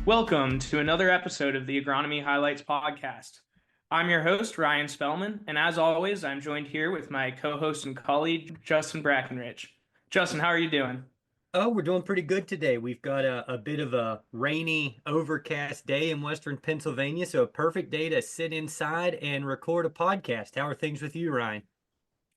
Welcome to another episode of the Agronomy Highlights podcast. I'm your host, Ryan Spelman, and as always, I'm joined here with my co-host and colleague, Justin Brackenridge. Justin, how are you doing? Oh, we're doing pretty good today. We've got a bit of a rainy, overcast day in Western Pennsylvania, so a perfect day to sit inside and record a podcast. How are things with you, Ryan?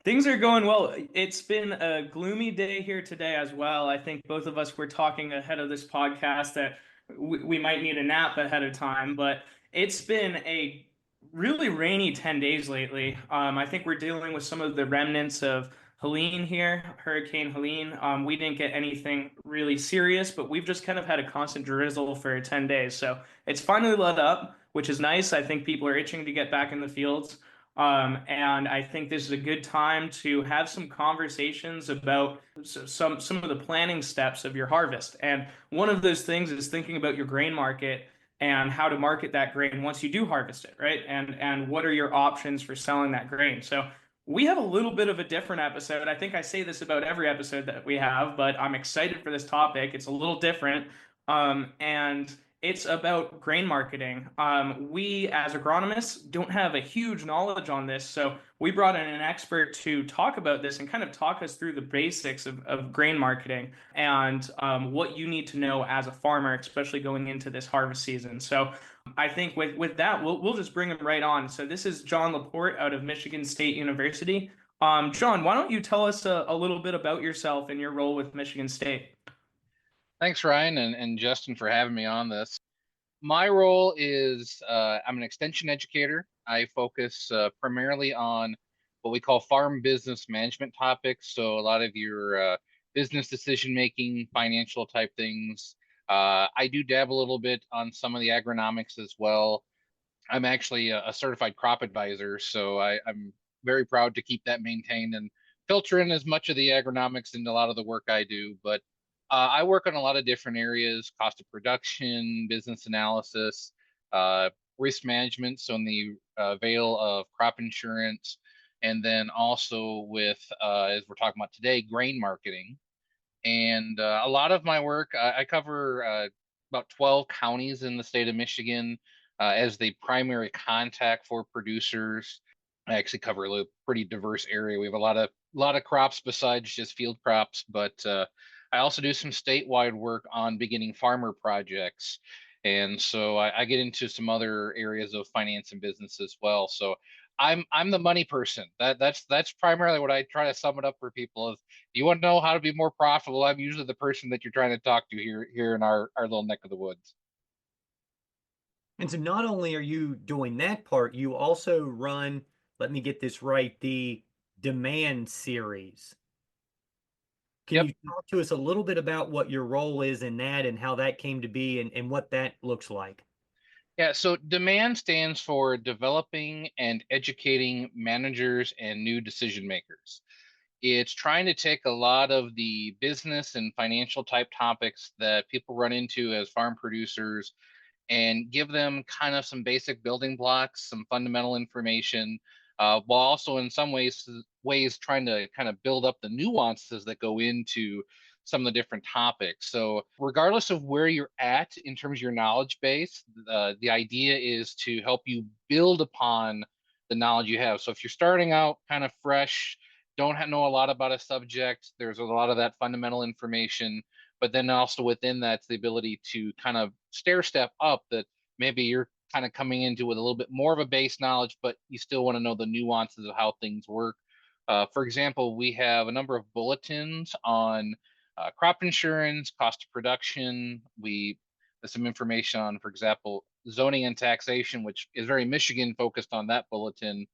Things are going well. It's been a gloomy day here today as well. I think both of us were talking ahead of this podcast that we might need a nap ahead of time, but it's been a really rainy 10 days lately. I think we're dealing with some of the remnants of Helene here, Hurricane Helene. We didn't get anything really serious, but we've just kind of had a constant drizzle for 10 days. So it's finally let up, which is nice. I think people are itching to get back in the fields. And I think this is a good time to have some conversations about some of the planning steps of your harvest. And one of those things is thinking about your grain market and how to market that grain once you do harvest it, right? And what are your options for selling that grain? So we have a little bit of a different episode. I think I say this about every episode that we have, but I'm excited for this topic. It's a little different. And it's about grain marketing. We, as agronomists, don't have a huge knowledge on this, so we brought in an expert to talk about this and kind of talk us through the basics of grain marketing and what you need to know as a farmer, especially going into this harvest season. So I think with that, we'll just bring him right on. So this is John LaPorte out of Michigan State University. John, why don't you tell us a little bit about yourself and your role with Michigan State? Thanks, Ryan and Justin, for having me on this. My role is I'm an extension educator. I focus primarily on what we call farm business management topics. So a lot of your business decision making, financial type things. I do dabble a little bit on some of the agronomics as well. I'm actually a certified crop advisor, so I'm very proud to keep that maintained and filter in as much of the agronomics into a lot of the work I do. But I work on a lot of different areas: cost of production, business analysis, uh, risk management, so in the veil of crop insurance, and then also with, as we're talking about today, grain marketing. And a lot of my work, I cover about 12 counties in the state of Michigan as the primary contact for producers. I actually cover a pretty diverse area. We have a lot of crops besides just field crops, but I also do some statewide work on beginning farmer projects. And so I get into some other areas of finance and business as well. So I'm the money person. That's primarily what I try to sum it up for people. Is you want to know how to be more profitable? I'm usually the person that you're trying to talk to here in our little neck of the woods. And so not only are you doing that part, you also run, let me get this right, the demand series. Can Yep. you talk to us a little bit about what your role is in that and how that came to be and what that looks like? Yeah, so demand stands for developing and educating managers and new decision makers. It's trying to take a lot of the business and financial type topics that people run into as farm producers and give them kind of some basic building blocks, some fundamental information, while also in some ways trying to kind of build up the nuances that go into some of the different topics. So regardless of where you're at in terms of your knowledge base, the idea is to help you build upon the knowledge you have. So if you're starting out kind of fresh, know a lot about a subject, there's a lot of that fundamental information, but then also within that's the ability to kind of stair step up, that maybe you're kind of coming into with a little bit more of a base knowledge, but you still want to know the nuances of how things work. For example, we have a number of bulletins on crop insurance, cost of production. There's some information on, for example, zoning and taxation, which is very Michigan focused on that bulletin.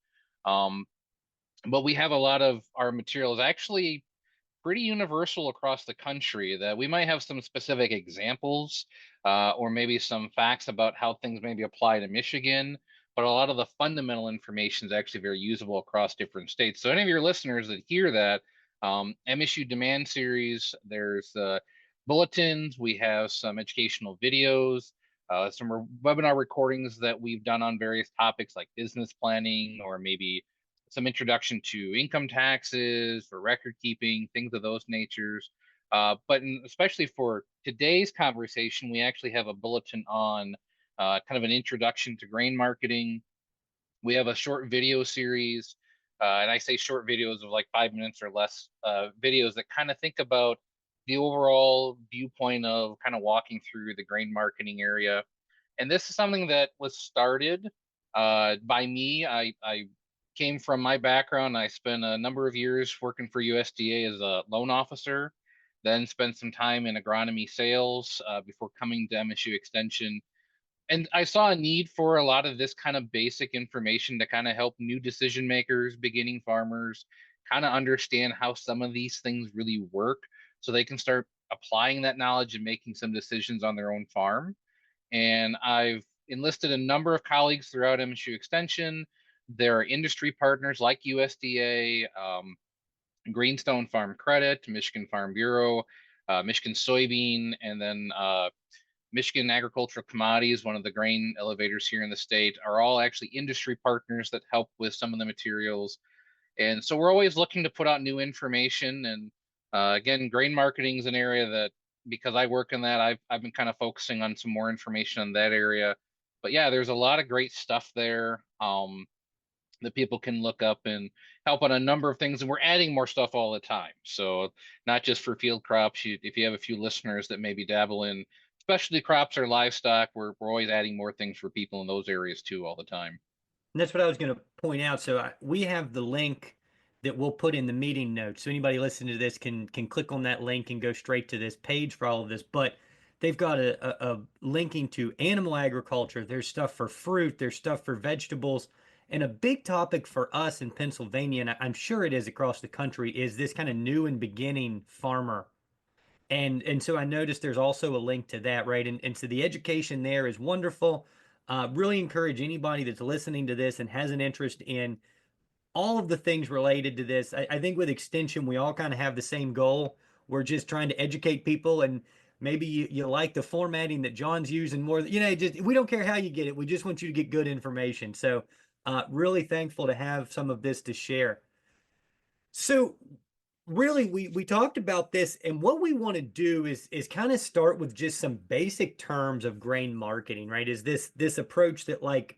Um, but we have a lot of our materials actually pretty universal across the country, that we might have some specific examples or maybe some facts about how things maybe apply to Michigan, but a lot of the fundamental information is actually very usable across different states. So any of your listeners that hear that, MSU Demand Series, there's bulletins, we have some educational videos, some webinar recordings that we've done on various topics like business planning, or maybe some introduction to income taxes or record keeping, things of those natures. Especially for today's conversation, we actually have a bulletin on kind of an introduction to grain marketing. We have a short video series, and I say short videos of like 5 minutes or less, videos that kind of think about the overall viewpoint of kind of walking through the grain marketing area. And this is something that was started by me. I came from my background. I spent a number of years working for USDA as a loan officer, then spent some time in agronomy sales before coming to MSU Extension. And I saw a need for a lot of this kind of basic information to kind of help new decision makers, beginning farmers, kind of understand how some of these things really work so they can start applying that knowledge and making some decisions on their own farm. And I've enlisted a number of colleagues throughout MSU Extension. There are industry partners like USDA, Greenstone Farm Credit, Michigan Farm Bureau, Michigan Soybean, and then Michigan Agricultural Commodities, one of the grain elevators here in the state, are all actually industry partners that help with some of the materials. And so we're always looking to put out new information. And again, grain marketing is an area that, because I work in that, I've been kind of focusing on some more information on that area. But yeah, there's a lot of great stuff there that people can look up and help on a number of things. And we're adding more stuff all the time. So not just for field crops. If you have a few listeners that maybe dabble in specialty crops or livestock, we're always adding more things for people in those areas too all the time. And that's what I was going to point out. So we have the link that we'll put in the meeting notes. So anybody listening to this can click on that link and go straight to this page for all of this. But they've got a linking to animal agriculture. There's stuff for fruit. There's stuff for vegetables. And a big topic for us in Pennsylvania, and I'm sure it is across the country, is this kind of new and beginning farmer. And so I noticed there's also a link to that, right? And so the education there is wonderful. Really encourage anybody that's listening to this and has an interest in all of the things related to this. I think with Extension, we all kind of have the same goal. We're just trying to educate people, and maybe you like the formatting that John's using more. Just we don't care how you get it. We just want you to get good information. So really thankful to have some of this to share. So really we talked about this, and what we want to do is kind of start with just some basic terms of grain marketing, right? Is this approach that, like,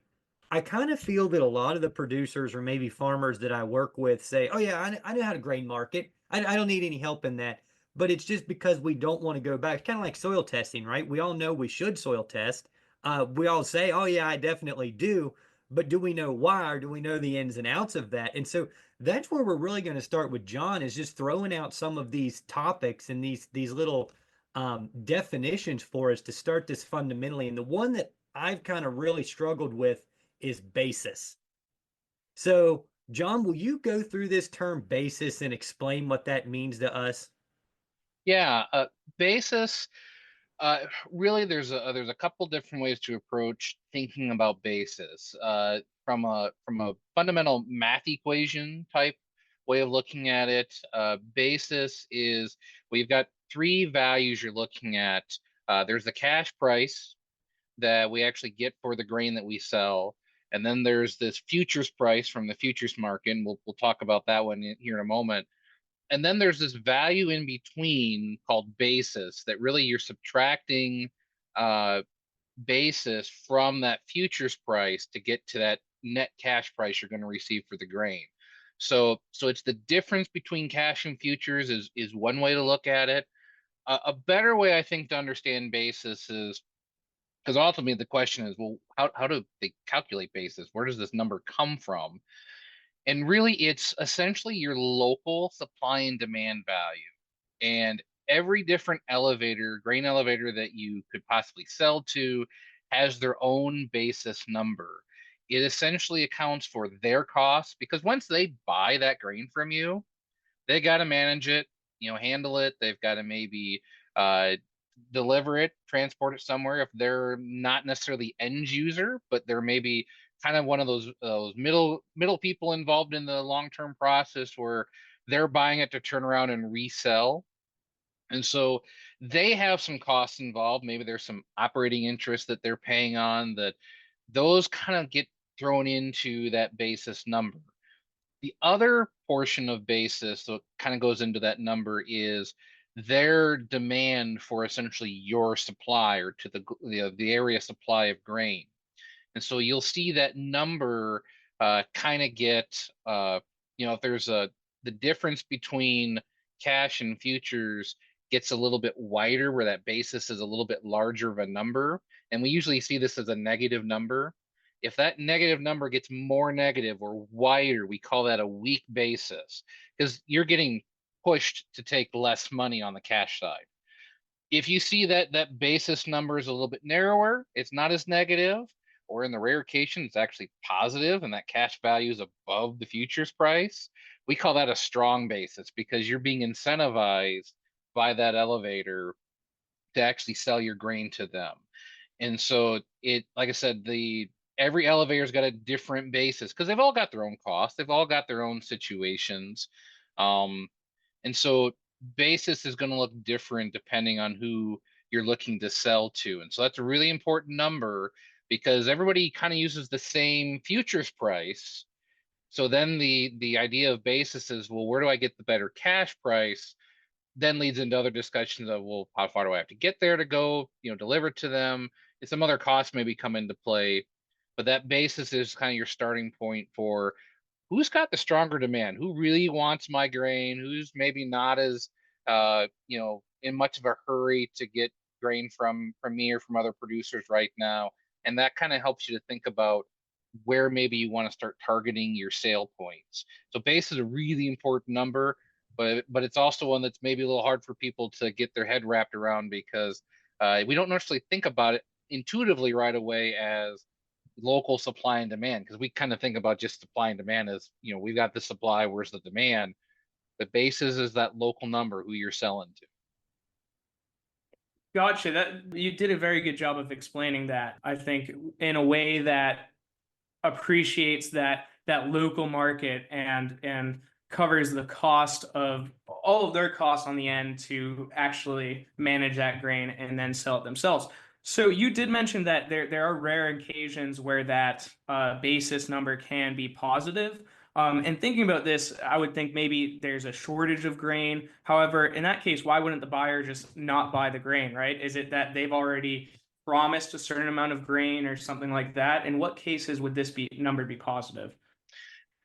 I kind of feel that a lot of the producers or maybe farmers that I work with say, oh yeah, I know how to grain market. I don't need any help in that. But it's just because we don't want to go back. It's kind of like soil testing, right? We all know we should soil test. We all say, oh yeah, I definitely do. But do we know why, or do we know the ins and outs of that? And so that's where we're really going to start with John, is just throwing out some of these topics and these little definitions for us to start this fundamentally. And the one that I've kind of really struggled with is basis. So John, will you go through this term basis and explain what that means to us? Yeah, basis. Really, there's a couple different ways to approach thinking about basis. From a fundamental math equation type way of looking at it, basis is, well, you've got three values you're looking at. There's the cash price that we actually get for the grain that we sell, and then there's this futures price from the futures market. And we'll talk about that one here in a moment. And then there's this value in between called basis, that really you're subtracting uh, basis from that futures price to get to that net cash price you're going to receive for the grain. So it's the difference between cash and futures is one way to look at it. A better way, I think, to understand basis is, because ultimately the question is, well, how do they calculate basis? Where does this number come from? And really, it's essentially your local supply and demand value. And every different elevator, grain elevator that you could possibly sell to, has their own basis number. It essentially accounts for their costs, because once they buy that grain from you, they got to manage it, handle it. They've got to maybe uh, deliver it, transport it somewhere. If they're not necessarily the end user, but they're maybe kind of one of those middle people involved in the long-term process, where they're buying it to turn around and resell. And so they have some costs involved. Maybe there's some operating interest that they're paying on, that those kind of get thrown into that basis number. The other portion of basis that kind of goes into that number is their demand for essentially your supply, or to the area supply of grain. And so you'll see that number kind of get, if there's the difference between cash and futures gets a little bit wider, where that basis is a little bit larger of a number. And we usually see this as a negative number. If that negative number gets more negative or wider, we call that a weak basis, because you're getting pushed to take less money on the cash side. If you see that basis number is a little bit narrower, it's not as negative, or in the rare occasion, it's actually positive and that cash value is above the futures price, we call that a strong basis, because you're being incentivized by that elevator to actually sell your grain to them. And so like I said, every elevator's got a different basis, because they've all got their own costs, they've all got their own situations. And so basis is going to look different depending on who you're looking to sell to. And so that's a really important number, because everybody kind of uses the same futures price. So then the idea of basis is, well, where do I get the better cash price? Then leads into other discussions of, well, how far do I have to get there to go, deliver to them? And some other costs maybe come into play. But that basis is kind of your starting point for who's got the stronger demand, who really wants my grain, who's maybe not as in much of a hurry to get grain from me or from other producers right now. And that kind of helps you to think about where maybe you want to start targeting your sale points. So base is a really important number, but it's also one that's maybe a little hard for people to get their head wrapped around, because we don't necessarily think about it intuitively right away as local supply and demand, because we kind of think about just supply and demand as, we've got the supply, where's the demand? The basis is that local number, who you're selling to. Gotcha. That you did a very good job of explaining that, I think, in a way that appreciates that local market and covers the cost of all of their costs on the end to actually manage that grain and then sell it themselves. So you did mention that there are rare occasions where that basis number can be positive. And thinking about this, I would think maybe there's a shortage of grain. However, in that case, why wouldn't the buyer just not buy the grain, right? Is it that they've already promised a certain amount of grain or something like that? In what cases would this number be positive?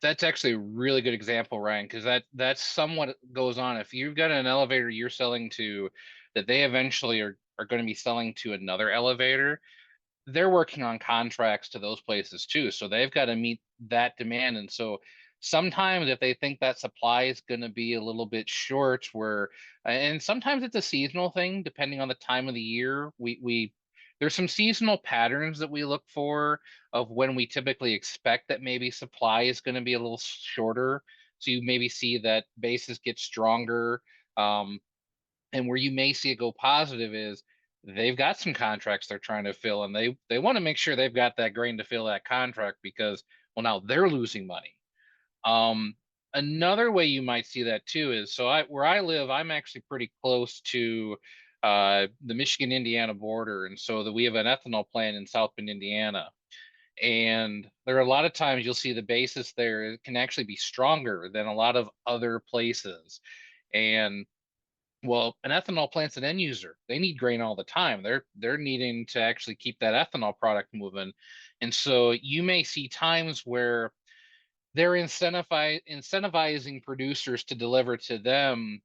That's actually a really good example, Ryan, because that's somewhat goes on. If you've got an elevator you're selling to that they eventually are going to be selling to another elevator, they're working on contracts to those places too. So they've got to meet that demand. And so sometimes if they think that supply is going to be a little bit short, and sometimes it's a seasonal thing, depending on the time of the year, there's some seasonal patterns that we look for of when we typically expect that maybe supply is going to be a little shorter. So you maybe see that basis get stronger. And where you may see it go positive is they've got some contracts they're trying to fill, and they want to make sure they've got that grain to fill that contract, because, well, now they're losing money. Another way you might see that too is, where I live, I'm actually pretty close to the Michigan-Indiana border, and so that we have an ethanol plant in South Bend, Indiana. And there are a lot of times you'll see the basis there can actually be stronger than a lot of other places. And well, an ethanol plant's an end user. They need grain all the time. They're needing to actually keep that ethanol product moving. And so you may see times where they're incentivizing producers to deliver to them,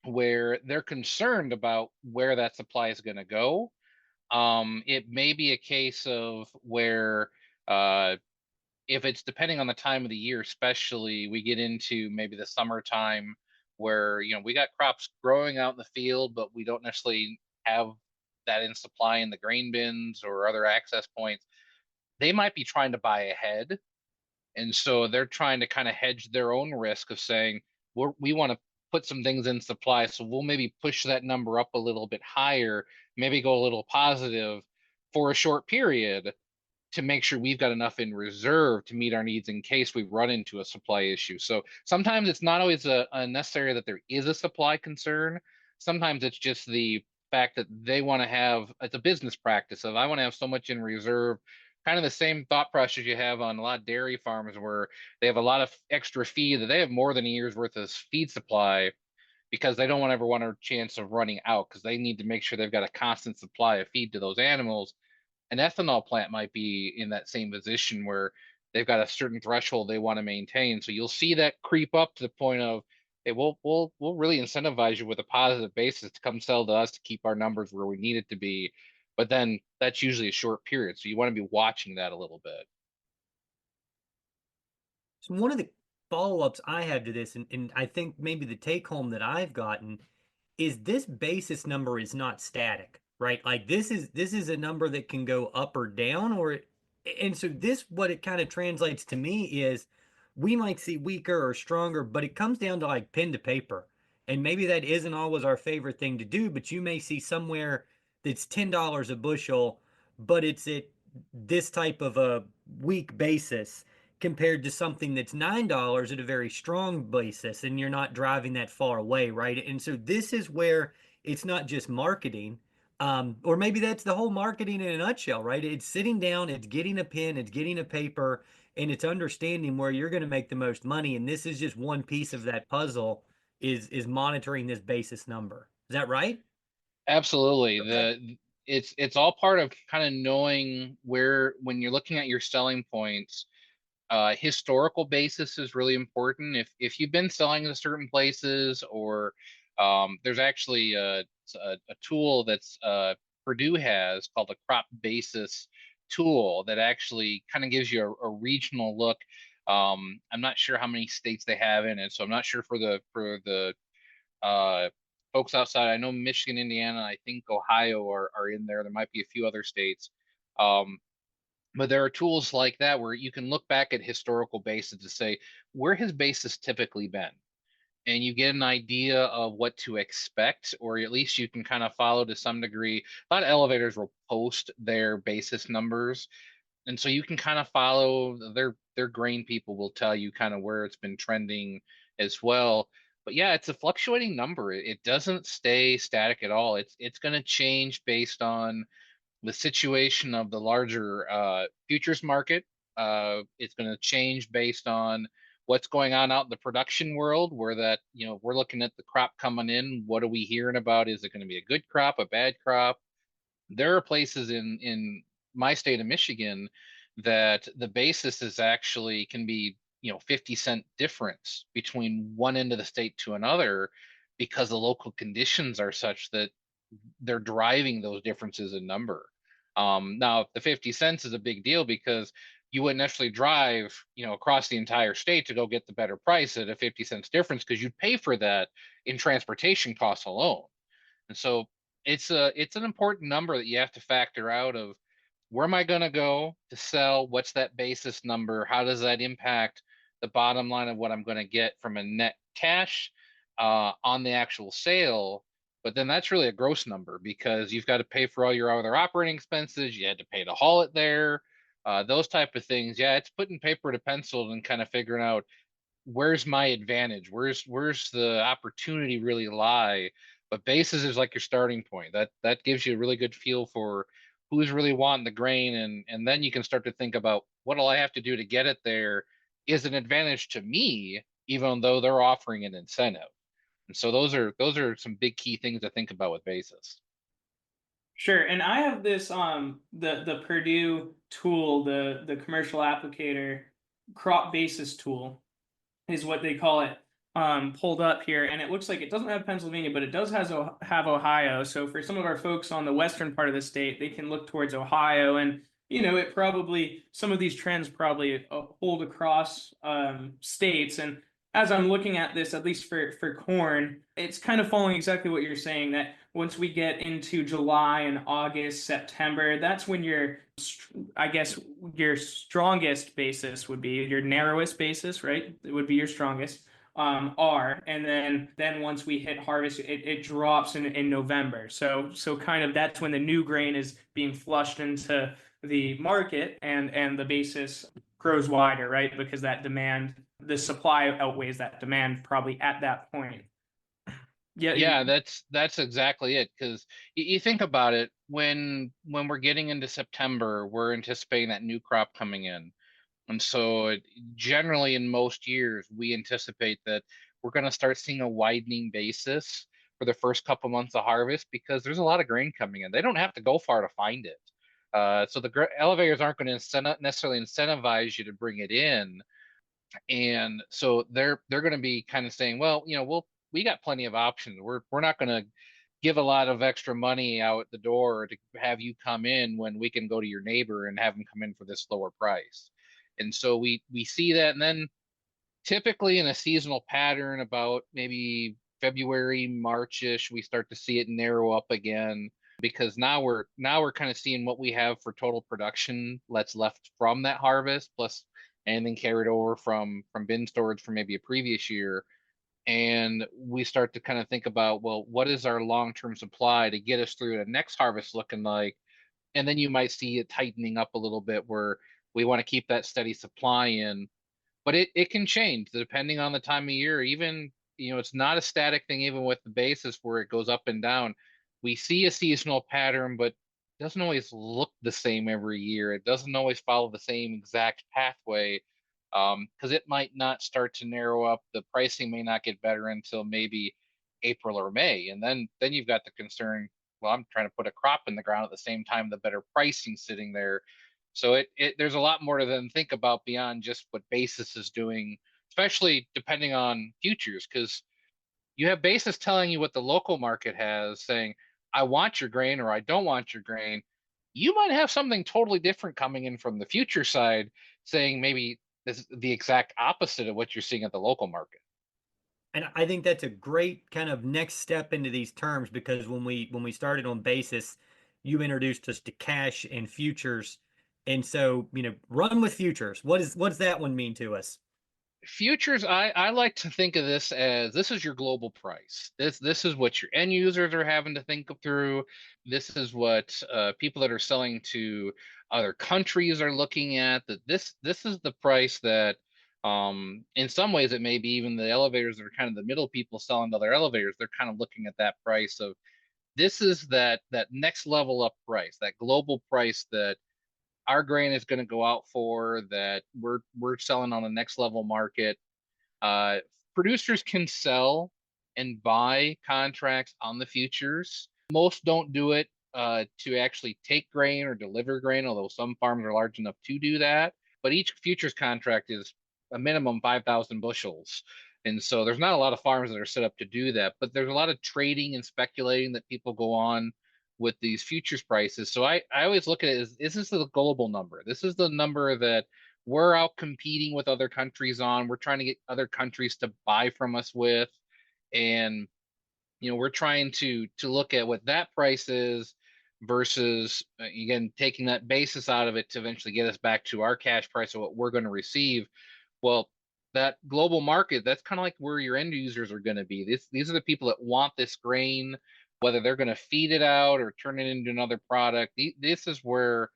where they're concerned about where that supply is going to go. It may be a case of where if it's depending on the time of the year, especially we get into maybe the summertime, where we got crops growing out in the field, but we don't necessarily have that in supply in the grain bins or other access points. They might be trying to buy ahead, and so they're trying to kind of hedge their own risk of saying, we want to put some things in supply, so we'll maybe push that number up a little bit higher, maybe go a little positive for a short period, to make sure we've got enough in reserve to meet our needs in case we run into a supply issue. So sometimes it's not always a necessary that there is a supply concern. Sometimes it's just the fact that they want to have, it's a business practice of, I want to have so much in reserve, kind of the same thought process you have on a lot of dairy farms, where they have a lot of extra feed, that they have more than a year's worth of feed supply. because they don't ever want a chance of running out, because they need to make sure they've got a constant supply of feed to those animals. An ethanol plant might be in that same position where they've got a certain threshold they want to maintain. So you'll see that creep up to the point of, hey, we'll really incentivize you with a positive basis to come sell to us to keep our numbers where we need it to be. But then that's usually a short period. So you want to be watching that a little bit. So one of the follow-ups I have to this, and I think maybe the take home that I've gotten is this basis number is not static, right? Like this is a number that can go up or down, and so this what it kind of translates to me is we might see weaker or stronger, but it comes down to like pen to paper. And maybe that isn't always our favorite thing to do, but you may see somewhere that's $10 a bushel, but it's at this type of a weak basis compared to something that's $9 at a very strong basis, and you're not driving that far away, right? And so this is where it's not just marketing, or maybe that's the whole marketing in a nutshell, right? It's sitting down, it's getting a pen, it's getting a paper, and it's understanding where you're going to make the most money. And this is just one piece of that puzzle is monitoring this basis number. Is that right? Absolutely. Okay. It's all part of kind of knowing where, when you're looking at your selling points, historical basis is really important. If you've been selling in certain places, or there's actually a tool that's Purdue has called a crop basis tool that actually kind of gives you a regional look. I'm not sure how many states they have in it, so I'm not sure for the uh, folks outside. I know Michigan, Indiana, I think Ohio are in there. There might be a few other states. Um, but there are tools like that where you can look back at historical basis to say, where has basis typically been? And you get an idea of what to expect, or at least you can kind of follow to some degree. A lot of elevators will post their basis numbers, and so you can kind of follow their grain people will tell you kind of where it's been trending as well. But yeah, it's a fluctuating number. It doesn't stay static at all. It's going to change based on the situation of the larger futures market. It's going to change based on what's going on out in the production world, where that, we're looking at the crop coming in. What are we hearing about? Is it going to be a good crop, a bad crop? There are places in my state of Michigan that the basis is actually can be 50-cent difference between one end of the state to another, because the local conditions are such that they're driving those differences in number. Now, the 50 cents is a big deal because you wouldn't necessarily drive, across the entire state to go get the better price at a 50 cents difference, because you'd pay for that in transportation costs alone. And so it's an important number that you have to factor out of, where am I going to go to sell? What's that basis number? How does that impact the bottom line of what I'm going to get from a net cash on the actual sale? But then that's really a gross number, because you've got to pay for all your other operating expenses. You had to pay to haul it there, those type of things. Yeah, it's putting paper to pencil and kind of figuring out, where's my advantage, where's the opportunity really lie. But basis is like your starting point. That gives you a really good feel for who's really wanting the grain, and then you can start to think about, what do I have to do to get it there is an advantage to me, even though they're offering an incentive. And so those are some big key things to think about with basis. Sure. And I have this the Purdue tool, the commercial applicator crop basis tool is what they call it, pulled up here, and it looks like it doesn't have Pennsylvania, but it does have Ohio. So for some of our folks on the western part of the state, they can look towards Ohio, and it probably some of these trends probably hold across states. And as I'm looking at this, at least for corn, it's kind of following exactly what you're saying, that once we get into July and August, September, that's when I guess your strongest basis would be your narrowest basis, right? It would be your strongest R, and then once we hit harvest, it drops in November. So kind of that's when the new grain is being flushed into the market, and the basis grows wider, right? Because the supply outweighs that demand probably at that point. Yeah. Yeah, that's exactly it. Because you think about it, when we're getting into September, we're anticipating that new crop coming in. And so generally in most years, we anticipate that we're going to start seeing a widening basis for the first couple months of harvest because there's a lot of grain coming in. They don't have to go far to find it. So the elevators aren't going to necessarily incentivize you to bring it in, and so they're going to be kind of saying, well, we got plenty of options. We're not going to give a lot of extra money out the door to have you come in when we can go to your neighbor and have them come in for this lower price. And so we see that, and then typically in a seasonal pattern about maybe February, Marchish, we start to see it narrow up again because now we're kind of seeing what we have for total production that's left from that harvest, plus anything carried over from bin storage from maybe a previous year. And we start to kind of think about, well, what is our long-term supply to get us through the next harvest looking like? And then you might see it tightening up a little bit where we want to keep that steady supply in, but it can change depending on the time of year. Even, it's not a static thing, even with the basis where it goes up and down. We see a seasonal pattern, but it doesn't always look the same every year. It doesn't always follow the same exact pathway, because it might not start to narrow up. The pricing may not get better until maybe April or May. And then you've got the concern, well, I'm trying to put a crop in the ground at the same time, the better pricing sitting there. So there's a lot more to then think about beyond just what basis is doing, especially depending on futures, because you have basis telling you what the local market has, saying, I want your grain or I don't want your grain. You might have something totally different coming in from the future side, saying maybe this is the exact opposite of what you're seeing at the local market. And I think that's a great kind of next step into these terms, because when we started on basis, you introduced us to cash and futures. And so, run with futures. What does that one mean to us? Futures, I like to think of this as, this is your global price. This is what your end users are having to think through. This is what people that are selling to other countries are looking at. That this is the price that, in some ways, it may be even the elevators that are kind of the middle people selling to other elevators. They're kind of looking at that price of, this is that next level up price, that global price that our grain is going to go out for, that we're selling on the next level market. Uh, Producers can sell and buy contracts on the futures. Most don't do it to actually take grain or deliver grain, although some farms are large enough to do that. But each futures contract is a minimum 5,000 bushels. And so there's not a lot of farms that are set up to do that, but there's a lot of trading and speculating that people go on with these futures prices. So I always look at it as, this is the global number. This is the number that we're out competing with other countries on. We're trying to get other countries to buy from us with. And, we're trying to look at what that price is versus, again, taking that basis out of it to eventually get us back to our cash price of what we're going to receive. Well, that global market, that's kind of like where your end users are going to be. These are the people that want this grain, whether they're going to feed it out or turn it into another product. This is where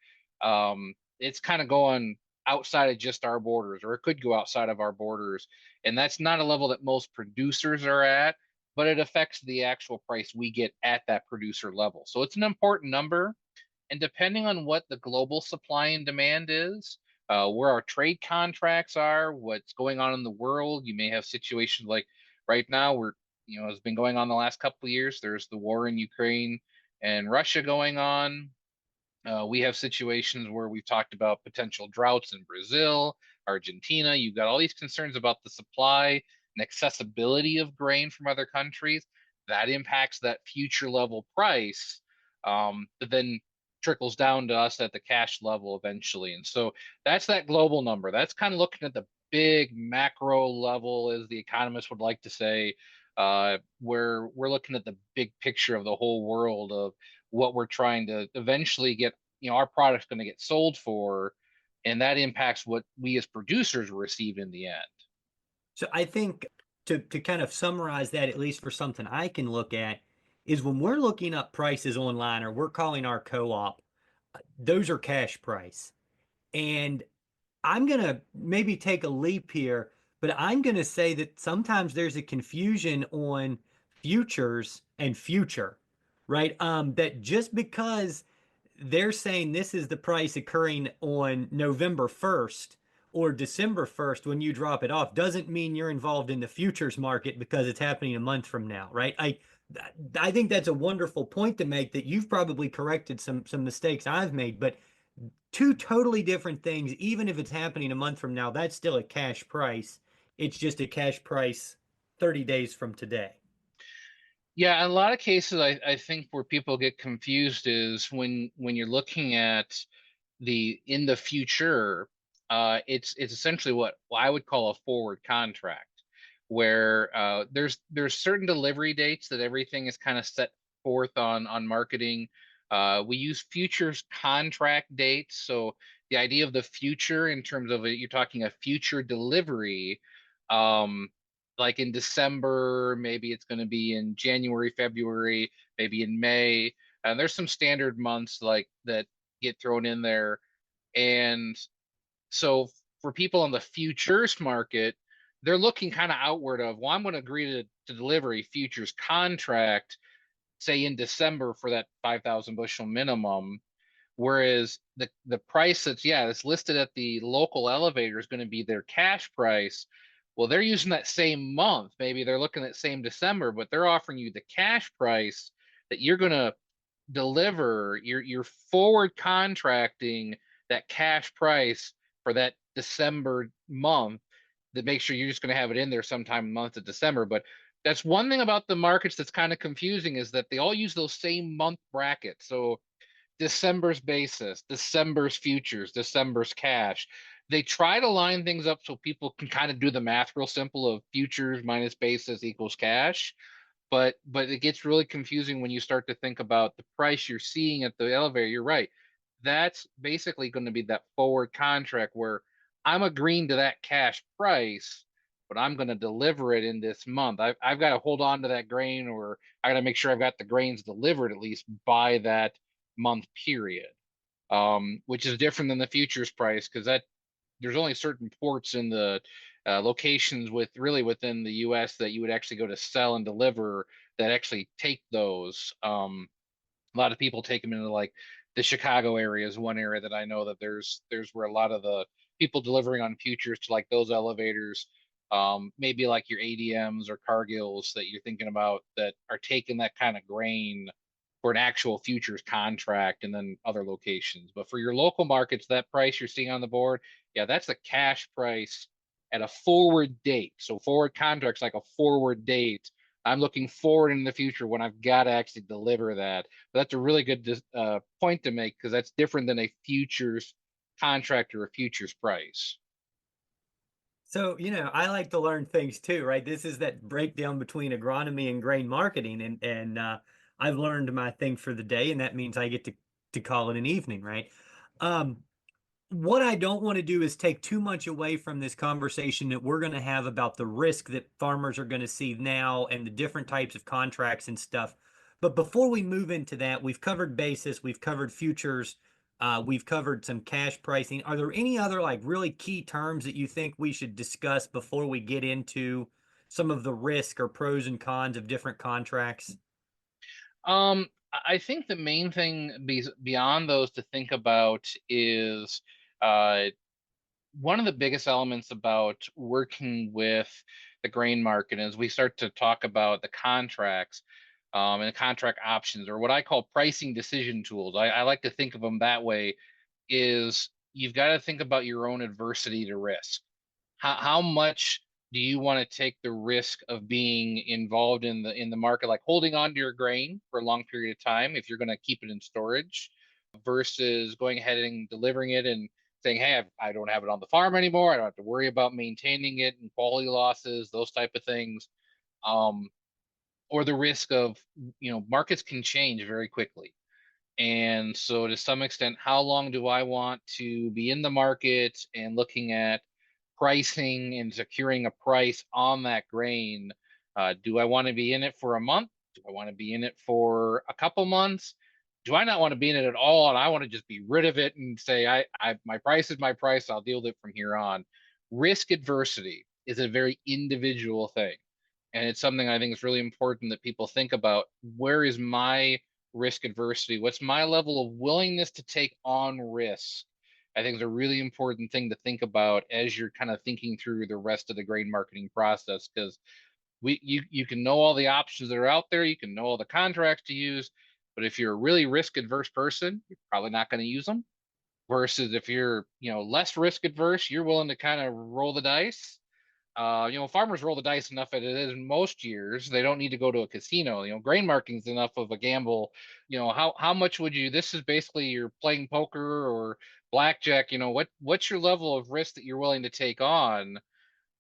it's kind of going outside of just our borders, or it could go outside of our borders. And that's not a level that most producers are at, but it affects the actual price we get at that producer level. So it's an important number. And depending on what the global supply and demand is, where our trade contracts are, what's going on in the world, you may have situations like right now, it's been going on the last couple of years. There's the war in Ukraine and Russia going on. We have situations where we've talked about potential droughts in Brazil, Argentina. You've got all these concerns about the supply and accessibility of grain from other countries. That impacts that future level price, that then trickles down to us at the cash level eventually. And so that's that global number. That's kind of looking at the big macro level, as the economists would like to say, where we're looking at the big picture of the whole world of what we're trying to eventually get, our product's going to get sold for, and that impacts what we as producers receive in the end. So I think to kind of summarize that, at least for something I can look at, is when we're looking up prices online or we're calling our co-op, those are cash price. And I'm going to maybe take a leap here, but I'm going to say that sometimes there's a confusion on futures and future, right? That just because they're saying this is the price occurring on November 1st, or December 1st when you drop it off doesn't mean you're involved in the futures market because it's happening a month from now, right? I think that's a wonderful point to make, that you've probably corrected some mistakes I've made, but two totally different things. Even if it's happening a month from now, that's still a cash price. It's just a cash price 30 days from today. Yeah, in a lot of cases, I think where people get confused is when you're looking at the in the future, it's essentially what I would call a forward contract, where there's certain delivery dates that everything is kind of set forth on marketing. We use futures contract dates, so the idea of the future in terms of you're talking a future delivery. Um, like in December, maybe it's going to be in January, February, maybe in May. And there's some standard months like that get thrown in there. And so for people in the futures market, they're looking kind of outward of, well, I'm going to agree to deliver a futures contract, say in December for that 5,000 bushel minimum. Whereas the price that's listed at the local elevator is going to be their cash price. Well, they're using that same month. Maybe they're looking at same December, but they're offering you the cash price that you're going to deliver. You're forward contracting that cash price for that December month that makes sure you're just going to have it in there sometime in the month of December. But that's one thing about the markets that's kind of confusing, is that they all use those same month brackets. So December's basis, December's futures, December's cash. They try to line things up so people can kind of do the math real simple of futures minus basis equals cash. But it gets really confusing when you start to think about the price you're seeing at the elevator. You're right. That's basically going to be that forward contract where I'm agreeing to that cash price, but I'm going to deliver it in this month. I've got to hold on to that grain, or I got to make sure I've got the grains delivered at least by that month period, which is different than the futures price, because that there's only certain ports in the locations within the U.S. that you would actually go to sell and deliver that actually take those. A lot of people take them into like the Chicago area is one area that I know that there's where a lot of the people delivering on futures to like those elevators, maybe like your ADMs or Cargills that you're thinking about that are taking that kind of grain for an actual futures contract, and then other locations. But for your local markets, that price you're seeing on the board, yeah, that's a cash price at a forward date. So forward contracts like a forward date. I'm looking forward in the future when I've got to actually deliver that. But that's a really good point to make, because that's different than a futures contract or a futures price. So, I like to learn things too, right? This is that breakdown between agronomy and grain marketing, and I've learned my thing for the day, and that means I get to call it an evening, right? Um, what I don't want to do is take too much away from this conversation that we're going to have about the risk that farmers are going to see now and the different types of contracts and stuff. But before we move into that, we've covered basis, we've covered futures, we've covered some cash pricing. Are there any other like really key terms that you think we should discuss before we get into some of the risk or pros and cons of different contracts? I think the main thing beyond those to think about is uh, one of the biggest elements about working with the grain market as we start to talk about the contracts, and the contract options, or what I call pricing decision tools. I like to think of them that way, is you've got to think about your own adversity to risk. How much do you want to take the risk of being involved in the market, like holding on to your grain for a long period of time if you're going to keep it in storage, versus going ahead and delivering it and saying, hey, I don't have it on the farm anymore. I don't have to worry about maintaining it and quality losses, those type of things. Um, or the risk of, markets can change very quickly. And so to some extent, how long do I want to be in the market and looking at pricing and securing a price on that grain? Do I want to be in it for a month? Do I want to be in it for a couple months? Do I not want to be in it at all? And I want to just be rid of it and say, my price is my price. I'll deal with it from here on. Risk adversity is a very individual thing. And it's something I think is really important that people think about. Where is my risk adversity? What's my level of willingness to take on risk I think is a really important thing to think about as you're kind of thinking through the rest of the grain marketing process, because you can know all the options that are out there, you can know all the contracts to use, but if you're a really risk adverse person, you're probably not going to use them. Versus if you're, less risk adverse, you're willing to kind of roll the dice. Farmers roll the dice enough as it is most years. They don't need to go to a casino. Grain marketing is enough of a gamble. How much would you? This is basically you're playing poker or blackjack. What's your level of risk that you're willing to take on?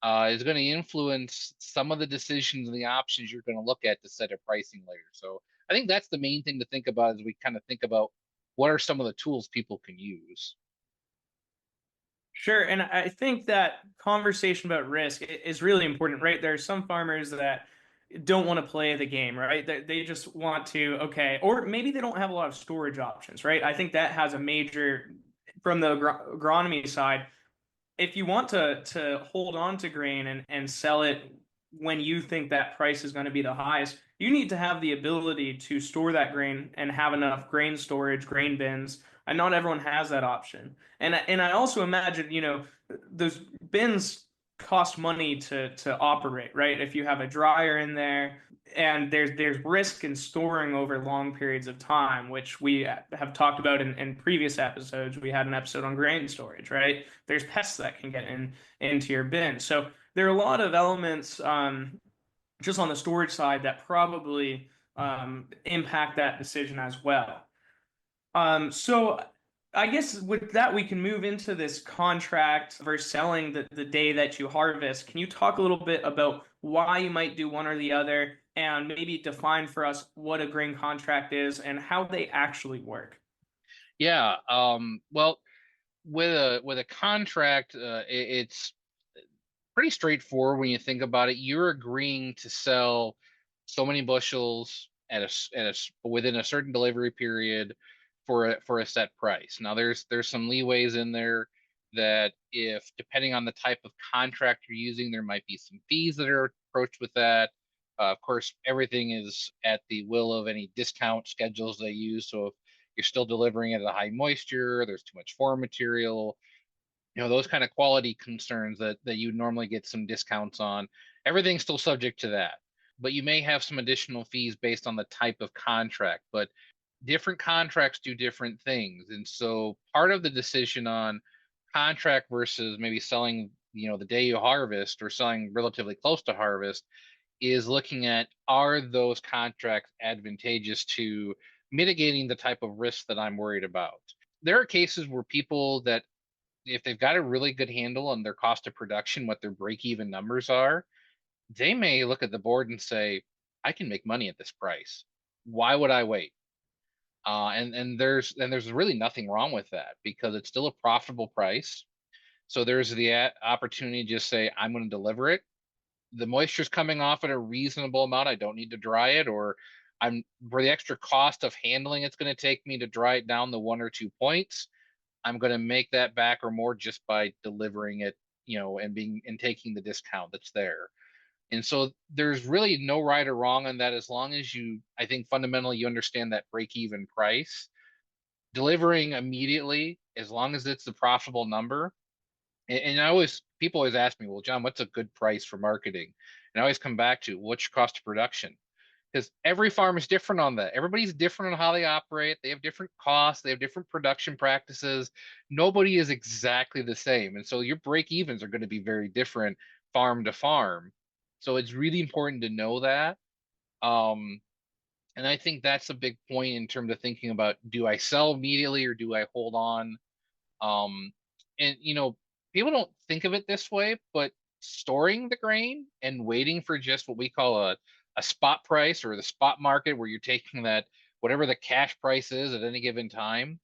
Is going to influence some of the decisions and the options you're going to look at to set a pricing later. So I think that's the main thing to think about as we kind of think about what are some of the tools people can use. Sure. And I think that conversation about risk is really important, right? There are some farmers that don't want to play the game, right? They just want to, okay, or maybe they don't have a lot of storage options, right? I think that has a major, from the agronomy side, if you want to hold on to grain and sell it when you think that price is going to be the highest, you need to have the ability to store that grain and have enough grain storage, grain bins. And not everyone has that option. And I also imagine, those bins cost money to operate, right? If you have a dryer in there, and there's risk in storing over long periods of time, which we have talked about in previous episodes. We had an episode on grain storage, right? There's pests that can get into your bin. So there are a lot of elements, just on the storage side, that probably impact that decision as well. So I guess with that, we can move into this contract versus selling the day that you harvest. Can you talk a little bit about why you might do one or the other, and maybe define for us what a grain contract is and how they actually work? Yeah. Well, with a contract, it's pretty straightforward when you think about it. You're agreeing to sell so many bushels within a certain delivery period for a set price. Now there's some leeways in there that, if depending on the type of contract you're using, there might be some fees that are approached with that. Of course, everything is at the will of any discount schedules they use. So if you're still delivering at a high moisture, there's too much foreign material, those kind of quality concerns that you normally get some discounts on, everything's still subject to that. But you may have some additional fees based on the type of contract. But different contracts do different things, and so part of the decision on contract versus maybe selling, the day you harvest or selling relatively close to harvest, is looking at, are those contracts advantageous to mitigating the type of risk that I'm worried about. There are cases where people that, if they've got a really good handle on their cost of production, what their break even numbers are, they may look at the board and say, I can make money at this price. Why would I wait? And there's really nothing wrong with that, because it's still a profitable price. So there's the opportunity to just say, I'm going to deliver it. The moisture's coming off at a reasonable amount. I don't need to dry it, or I'm for the extra cost of handling it's going to take me to dry it down the 1 or 2 points. I'm going to make that back or more just by delivering it, and taking the discount that's there. And so there's really no right or wrong on that, as long as I think fundamentally you understand that break even price. Delivering immediately, as long as it's the profitable number. And people always ask me, well, John, what's a good price for marketing? And I always come back to, what's your cost of production? Because every farm is different on that. Everybody's different on how they operate. They have different costs. They have different production practices. Nobody is exactly the same. And so your break evens are going to be very different farm to farm. So it's really important to know that. Um, and I think that's a big point in terms of thinking about, do I sell immediately or do I hold on? Um, and people don't think of it this way, but storing the grain and waiting for just what we call a spot price, or the spot market, where you're taking that, whatever the cash price is at any given time,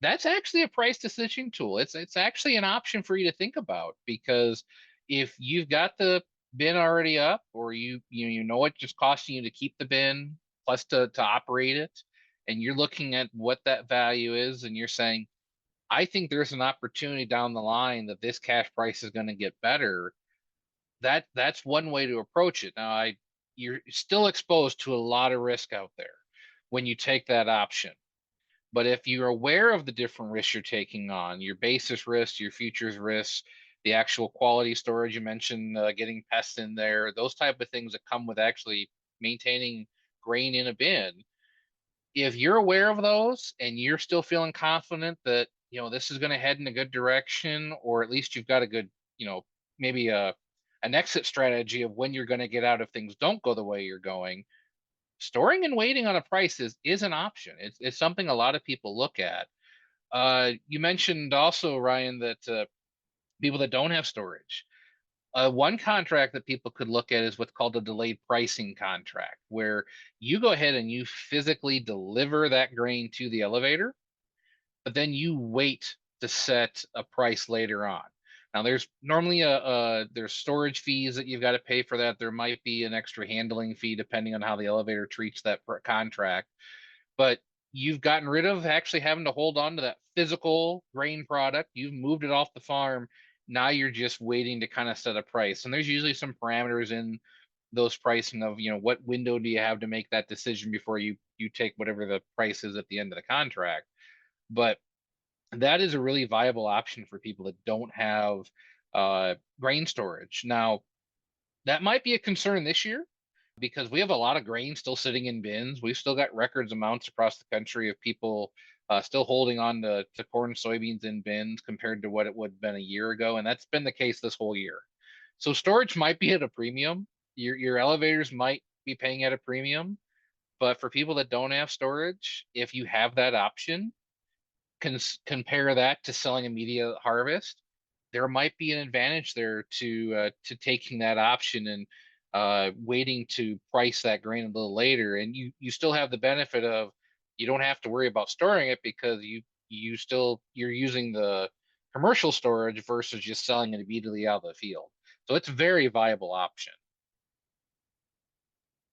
that's actually a price decision tool. It's actually an option for you to think about, because if you've got the bin already up, or you know what just costing you to keep the bin plus to operate it, and you're looking at what that value is, and you're saying, I think there's an opportunity down the line that this cash price is going to get better. That's one way to approach it. Now, you're still exposed to a lot of risk out there when you take that option. But if you're aware of the different risks you're taking on, your basis risks, your futures risks, the actual quality storage you mentioned, getting pests in there, those type of things that come with actually maintaining grain in a bin. If you're aware of those and you're still feeling confident that, this is going to head in a good direction, or at least you've got a good, maybe an exit strategy of when you're going to get out if things don't go the way you're going, storing and waiting on a price is an option. It's something a lot of people look at. You mentioned also, Ryan, that people that don't have storage. One contract that people could look at is what's called a delayed pricing contract, where you go ahead and you physically deliver that grain to the elevator, but then you wait to set a price later on. Now, there's normally there's storage fees that you've got to pay for that. There might be an extra handling fee depending on how the elevator treats that contract, but you've gotten rid of actually having to hold on to that physical grain product. You've moved it off the farm. Now you're just waiting to kind of set a price. And there's usually some parameters in those pricing of, what window do you have to make that decision before you take whatever the price is at the end of the contract. But that is a really viable option for people that don't have grain storage. Now, that might be a concern this year because we have a lot of grain still sitting in bins. We've still got records amounts across the country of people still holding on to corn and soybeans in bins compared to what it would have been a year ago. And that's been the case this whole year. So storage might be at a premium. Your elevators might be paying at a premium. But for people that don't have storage, if you have that option, compare that to selling immediate harvest, there might be an advantage there to taking that option and waiting to price that grain a little later, and you still have the benefit of you don't have to worry about storing it because you're using the commercial storage versus just selling it immediately out of the field. So it's a very viable option.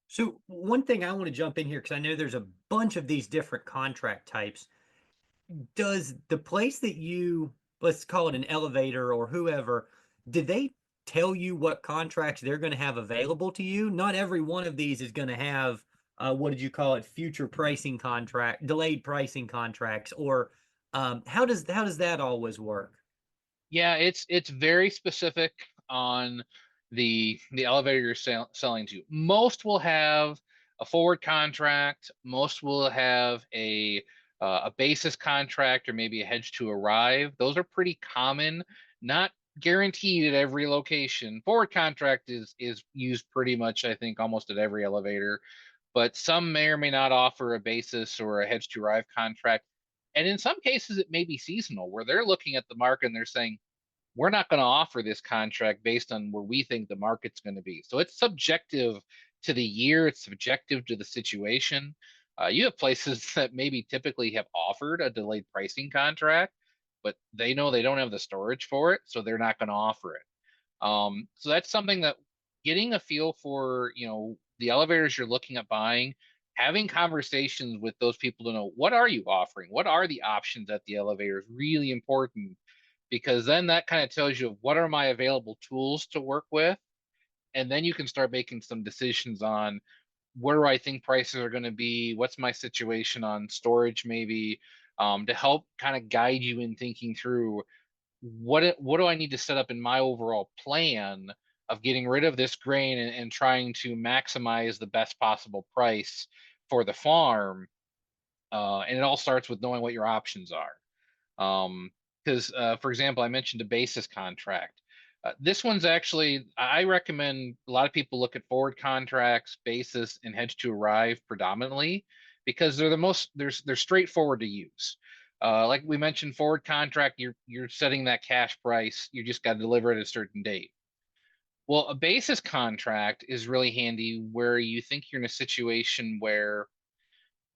So one thing I want to jump in here, because I know there's a bunch of these different contract types. Does the place that you, let's call it an elevator or whoever, did they tell you what contracts they're going to have available to you? Not every one of these is going to have, what did you call it, future pricing contract, delayed pricing contracts, or how does that always work? Yeah, it's very specific on the elevator you're selling to. Most will have a forward contract. Most will have a basis contract or maybe a hedge to arrive. Those are pretty common, not guaranteed at every location. Forward contract is used pretty much, I think, almost at every elevator, but some may or may not offer a basis or a hedge to arrive contract. And in some cases, it may be seasonal, where they're looking at the market and they're saying, we're not going to offer this contract based on where we think the market's going to be. So it's subjective to the year, it's subjective to the situation. You have places that maybe typically have offered a delayed pricing contract, but they know they don't have the storage for it, so they're not going to offer it. So that's something that getting a feel for, the elevators you're looking at buying, having conversations with those people to know what are you offering, what are the options at the elevator is really important, because then that kind of tells you what are my available tools to work with, and then you can start making some decisions on where do I think prices are going to be, what's my situation on storage maybe, to help kind of guide you in thinking through what do I need to set up in my overall plan of getting rid of this grain and trying to maximize the best possible price for the farm. And it all starts with knowing what your options are. Because, for example, I mentioned a basis contract. This one's actually, I recommend a lot of people look at forward contracts, basis, and hedge to arrive predominantly because they're straightforward to use. Like we mentioned, forward contract, you're setting that cash price. You just got to deliver at a certain date. Well, a basis contract is really handy where you think you're in a situation where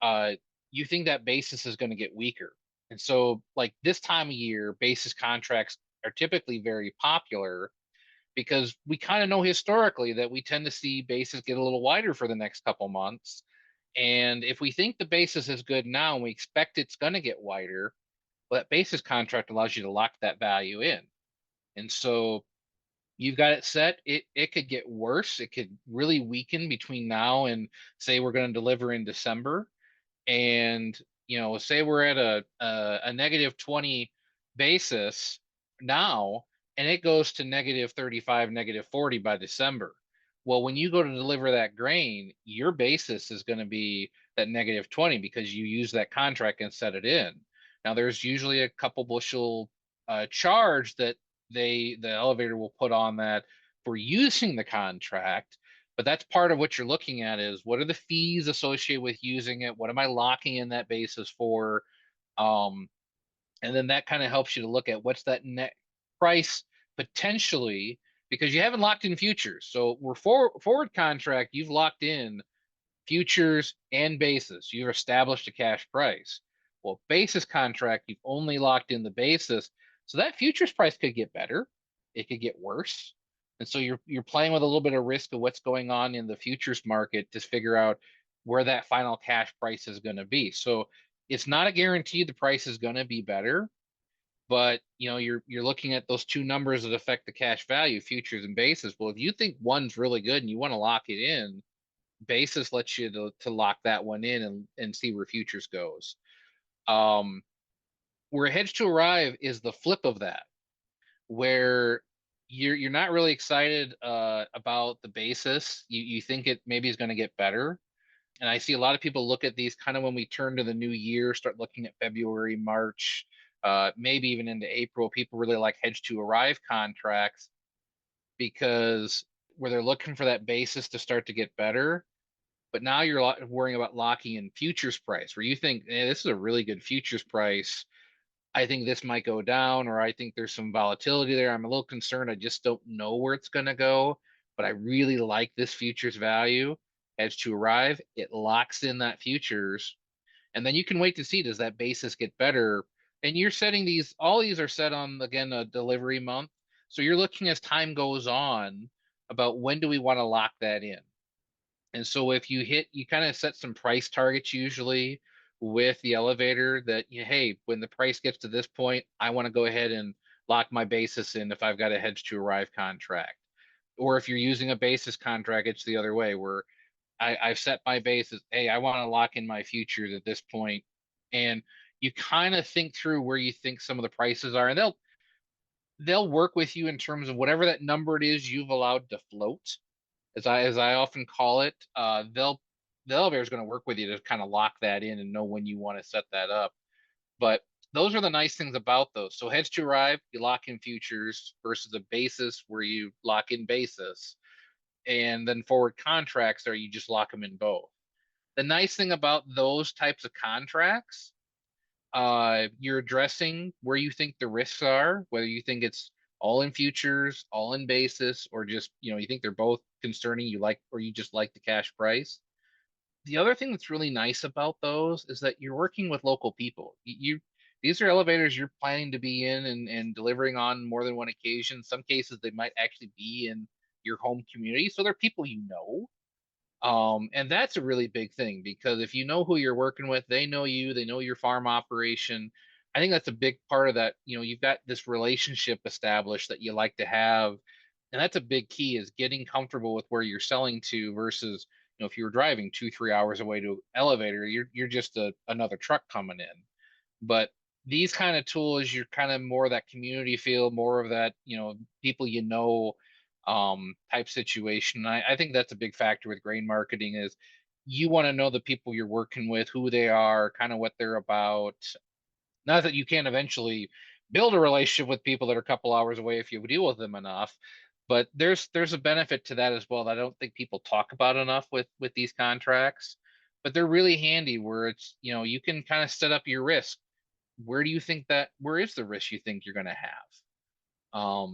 uh, you think that basis is going to get weaker. And so, like this time of year, basis contracts are typically very popular because we kind of know historically that we tend to see basis get a little wider for the next couple months. And if we think the basis is good now and we expect it's going to get wider, well, that basis contract allows you to lock that value in. And so you've got it set. It could get worse. It could really weaken between now and say we're going to deliver in December, and say we're at a negative 20 basis now, and it goes to negative 35, negative 40 by December. Well, when you go to deliver that grain, your basis is going to be that negative 20 because you use that contract and set it in. Now, there's usually a couple bushel charge that the elevator will put on that for using the contract. But that's part of what you're looking at is what are the fees associated with using it? What am I locking in that basis for? Um, and then that kind of helps you to look at what's that net price potentially, because you haven't locked in futures. So we're forward contract, you've locked in futures and basis. You've established a cash price. Well, basis contract, you've only locked in the basis. So that futures price could get better. It could get worse. And so you're playing with a little bit of risk of what's going on in the futures market to figure out where that final cash price is going to be. So it's not a guarantee the price is going to be better, but you're looking at those two numbers that affect the cash value, futures and basis. Well, if you think one's really good and you want to lock it in, basis lets you to lock that one in and see where futures goes. Where hedge to arrive is the flip of that, where you're not really excited about the basis. You think it maybe is going to get better. And I see a lot of people look at these kind of when we turn to the new year, start looking at February, March, maybe even into April. People really like hedge to arrive contracts because where they're looking for that basis to start to get better. But now you're worrying about locking in futures price where you think, this is a really good futures price. I think this might go down, or I think there's some volatility there. I'm a little concerned. I just don't know where it's going to go, but I really like this futures value as to arrive. It locks in that futures, and then you can wait to see, does that basis get better? And you're setting all these are set on, again, a delivery month. So you're looking as time goes on about when do we want to lock that in. And so if you kind of set some price targets usually with the elevator that, hey, when the price gets to this point, I want to go ahead and lock my basis in if I've got a hedge to arrive contract. Or if you're using a basis contract, it's the other way where I've set my basis. Hey, I want to lock in my futures at this point. And you kind of think through where you think some of the prices are, and they'll work with you in terms of whatever that number it is you've allowed to float, as I often call it. The elevator is going to work with you to kind of lock that in and know when you want to set that up. But those are the nice things about those. So hedge to arrive, you lock in futures versus a basis where you lock in basis, and then forward contracts are you just lock them in both. The nice thing about those types of contracts, you're addressing where you think the risks are, whether you think it's all in futures, all in basis, or just, you think they're both concerning, or you just like the cash price. The other thing that's really nice about those is that you're working with local people. These are elevators you're planning to be in and delivering on more than one occasion. Some cases they might actually be in your home community. So they're people you know. And that's a really big thing because if you know who you're working with, they know you, they know your farm operation. I think that's a big part of that. You've got this relationship established that you like to have. And that's a big key is getting comfortable with where you're selling to versus, if you were driving 2-3 hours away to elevator, you're just another truck coming in. But these kind of tools, you're kind of more that community feel, more of that, people type situation. I think that's a big factor with grain marketing is you want to know the people you're working with, who they are, kind of what they're about. Not that you can't eventually build a relationship with people that are a couple hours away if you deal with them enough, but there's a benefit to that as well that I don't think people talk about enough with these contracts. But they're really handy where it's, you can kind of set up your risk. Where is the risk you think you're going to have?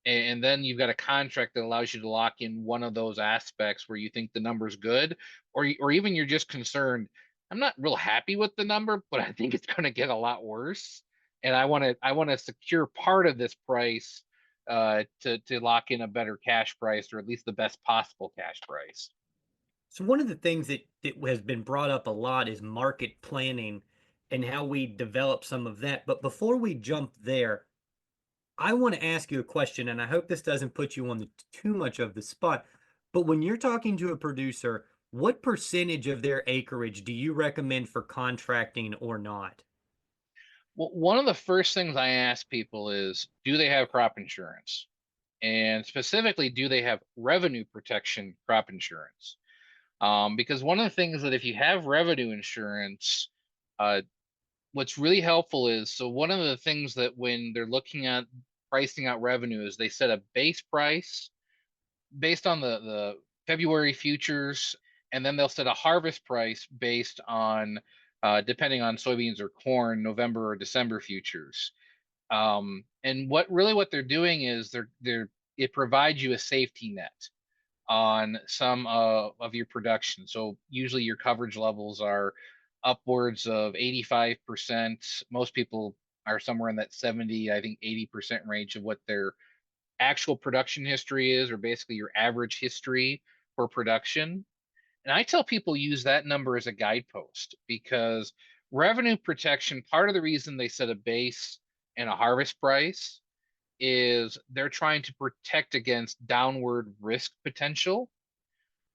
And then you've got a contract that allows you to lock in one of those aspects where you think the number's good, or even you're just concerned, I'm not real happy with the number, but I think it's going to get a lot worse, and I want to secure part of this price to lock in a better cash price, or at least the best possible cash price. So one of the things that has been brought up a lot is market planning and how we develop some of that. But before we jump there, I want to ask you a question, and I hope this doesn't put you on too much of the spot. But when you're talking to a producer, What percentage of their acreage do you recommend for contracting or not? Well, one of the first things I ask people is, do they have crop insurance? And specifically, do they have revenue protection crop insurance? Because one of the things that if you have revenue insurance, uh, what's really helpful is, so one of the things that when they're looking at pricing out revenue is they set a base price based on the February futures, and then they'll set a harvest price based on depending on soybeans or corn, November or December futures. And what they're doing is they're it provides you a safety net on some of your production. So usually your coverage levels are upwards of 85%. Most people are somewhere in that 70, I think 80% range of what their actual production history is, or basically your average history for production. And I tell people use that number as a guidepost because revenue protection, part of the reason they set a base and a harvest price is they're trying to protect against downward risk potential,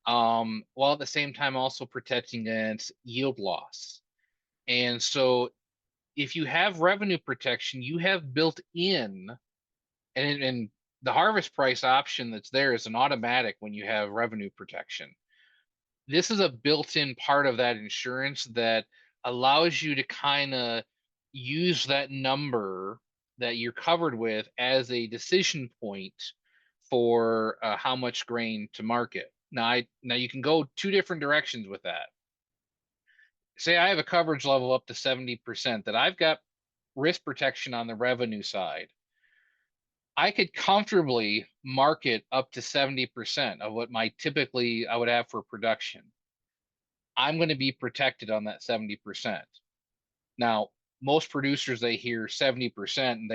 while at the same time also protecting against yield loss. And so if you have revenue protection, you have built in, and the harvest price option that's there is an automatic when you have revenue protection. This is a built-in part of that insurance that allows you to kind of use that number that you're covered with as a decision point for how much grain to market. Now you can go two different directions with that. Say I have a coverage level up to 70% that I've got risk protection on the revenue side. I could comfortably market up to 70% of what my typically I would have for production. I'm going to be protected on that 70%. Now, most producers they hear 70% and